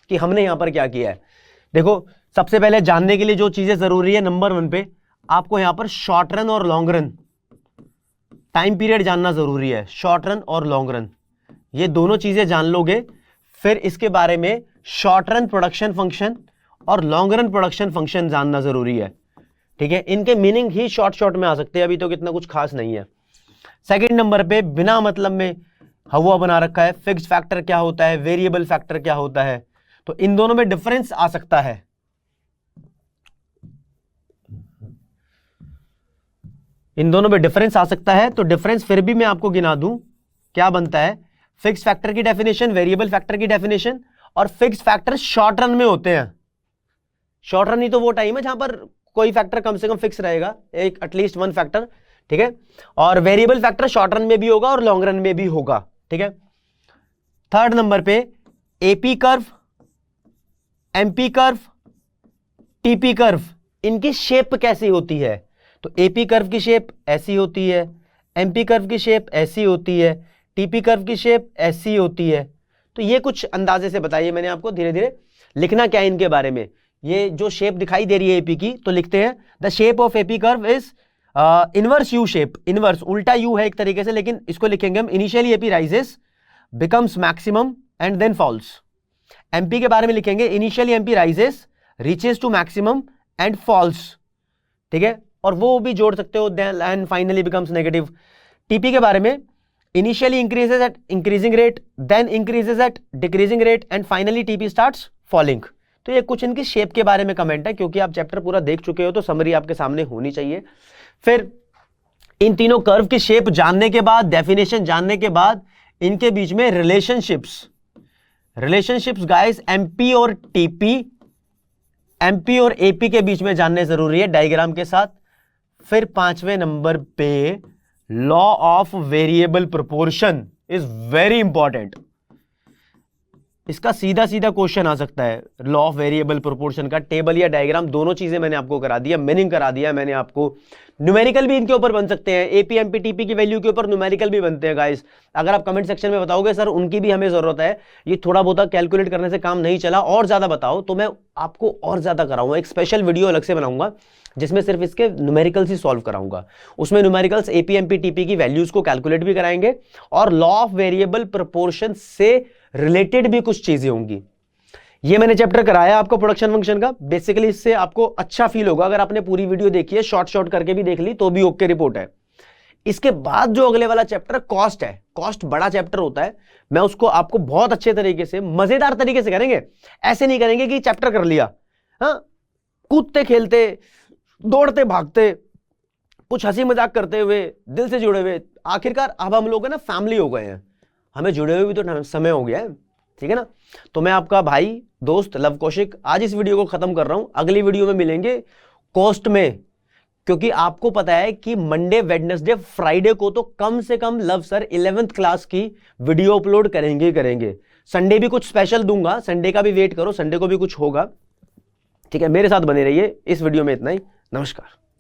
कि हमने यहां पर क्या किया है। देखो सबसे पहले जानने के लिए जो चीजें जरूरी है, नंबर 1 पे आपको यहां पर शॉर्ट रन और लॉन्ग रन टाइम पीरियड जानना जरूरी है। शॉर्ट रन और लॉन्ग रन, ये दोनों चीजें जान लोगे, फिर इसके बारे में शॉर्ट रन प्रोडक्शन फंक्शन और लॉन्ग रन प्रोडक्शन फंक्शन जानना जरूरी है, ठीक है। इनके मीनिंग ही शॉर्ट में आ सकते हैं, अभी तो कितना कुछ खास नहीं है। सेकंड नंबर पे बिना मतलब में हवा बना रखा है, फिक्स्ड फैक्टर क्या होता है, वेरिएबल फैक्टर क्या होता है, तो इन दोनों में डिफरेंस आ सकता है। इन दोनों में डिफरेंस आ सकता है, तो डिफरेंस फिर भी मैं आपको गिना दूं क्या बनता है। फिक्स्ड फैक्टर की डेफिनेशन, वेरिएबल फैक्टर की डेफिनेशन, और फिक्स्ड फैक्टर शॉर्ट रन में होते हैं। शॉर्ट रन ही तो वो टाइम है जहां पर कोई फैक्टर कम से कम फिक्स रहेगा, एक एटलीस्ट 1 फैक्टर, ठीक है। और वेरिएबल फैक्टर शॉर्ट रन में भी होगा और लॉन्ग रन में भी होगा, ठीक है। थर्ड नंबर पे AP curve, MP curve, TP curve, इनकी शेप कैसी होती है। तो एपी कर्व की शेप ऐसी होती है, एमपी कर्व की शेप ऐसी होती है, टीपी कर्व की शेप ऐसी होती है। तो ये कुछ अंदाजे से बताइए मैंने आपको, धीरे धीरे लिखना क्या है इनके बारे में। ये जो शेप दिखाई दे रही है एपी की, तो लिखते हैं the shape of AP curve is inverse U shape. Inverse उल्टा यू है एक तरीके से, लेकिन इसको लिखेंगे हम initially AP rises becomes maximum and then falls. MP के बारे में लिखेंगे initially MP rises reaches to maximum and falls, ठीक है, और वो भी जोड़ सकते हो and finally becomes negative. TP के बारे में initially increases at increasing rate, then increases at decreasing rate and finally TP starts falling. तो ये कुछ इनकी शेप के बारे में कमेंट है, क्योंकि आप चैप्टर पूरा देख चुके हो तो समरी आपके सामने होनी चाहिए। फिर इन तीनों कर्व की शेप जानने के बाद, डेफिनेशन जानने के बाद, इनके बीच में रिलेशनशिप्स गाइस एमपी और टीपी, एमपी और एपी के बीच में जानने जरूरी है डायग्राम के साथ। फिर 5वें नंबर पे law of variable proportion is very important. इसका सीधा सीधा क्वेश्चन आ सकता है लॉ ऑफ वेरिएबल प्रोपोर्शन का, टेबल या डायग्राम दोनों चीजें मैंने आपको करा दिया, मीनिंग करा दिया मैंने आपको। न्यूमेरिकल भी इनके ऊपर बन सकते हैं, एपी एमपी टीपी की वैल्यू के ऊपर न्यूमेरिकल भी बनते हैं गाइस। अगर आप कमेंट सेक्शन में बताओगे सर उनकी भी हमें जरूरत है, ये थोड़ा बहुत कैलकुलेट करने से काम नहीं चला, और ज्यादा बताओ, तो मैं आपको और ज्यादा कराऊंगा। एक स्पेशल वीडियो अलग से बनाऊंगा जिसमें सिर्फ इसके न्यूमेरिकल्स ही सॉल्व कराऊंगा। उसमें न्यूमेरिकल्स एपी एमपी टीपी की वैल्यूज को कैलकुलेट भी कराएंगे, और लॉ ऑफ वेरिएबल प्रोपोर्शन से रिलेटेड भी कुछ चीजें होंगी। ये मैंने चैप्टर कराया आपको प्रोडक्शन फंक्शन का। बेसिकली इससे आपको अच्छा फील होगा, अगर आपने पूरी वीडियो देखी है, शॉर्ट करके भी देख ली तो भी ओके रिपोर्ट है। इसके बाद जो अगले वाला चैप्टर कॉस्ट है, कॉस्ट बड़ा चैप्टर होता है, मैं उसको आपको बहुत अच्छे तरीके से, मजेदार तरीके से करेंगे। ऐसे नहीं करेंगे कि चैप्टर कर लिया, हाँ, कूदते खेलते दौड़ते भागते, कुछ हंसी मजाक करते हुए, दिल से जुड़े हुए। आखिरकार अब हम लोग है ना फैमिली हो गए हैं, हमें जुड़े हुए भी तो समय हो गया है, ठीक है ना। तो मैं आपका भाई दोस्त लव कौशिक आज इस वीडियो को खत्म कर रहा हूं। अगली वीडियो में मिलेंगे कॉस्ट में, क्योंकि आपको पता है कि मंडे वेडनेसडे फ्राइडे को तो कम से कम लव सर 11th क्लास की वीडियो अपलोड करेंगे। संडे भी कुछ स्पेशल दूंगा, संडे का भी वेट करो, संडे को भी कुछ होगा, ठीक है। मेरे साथ बने रहिए। इस वीडियो में इतना ही, नमस्कार।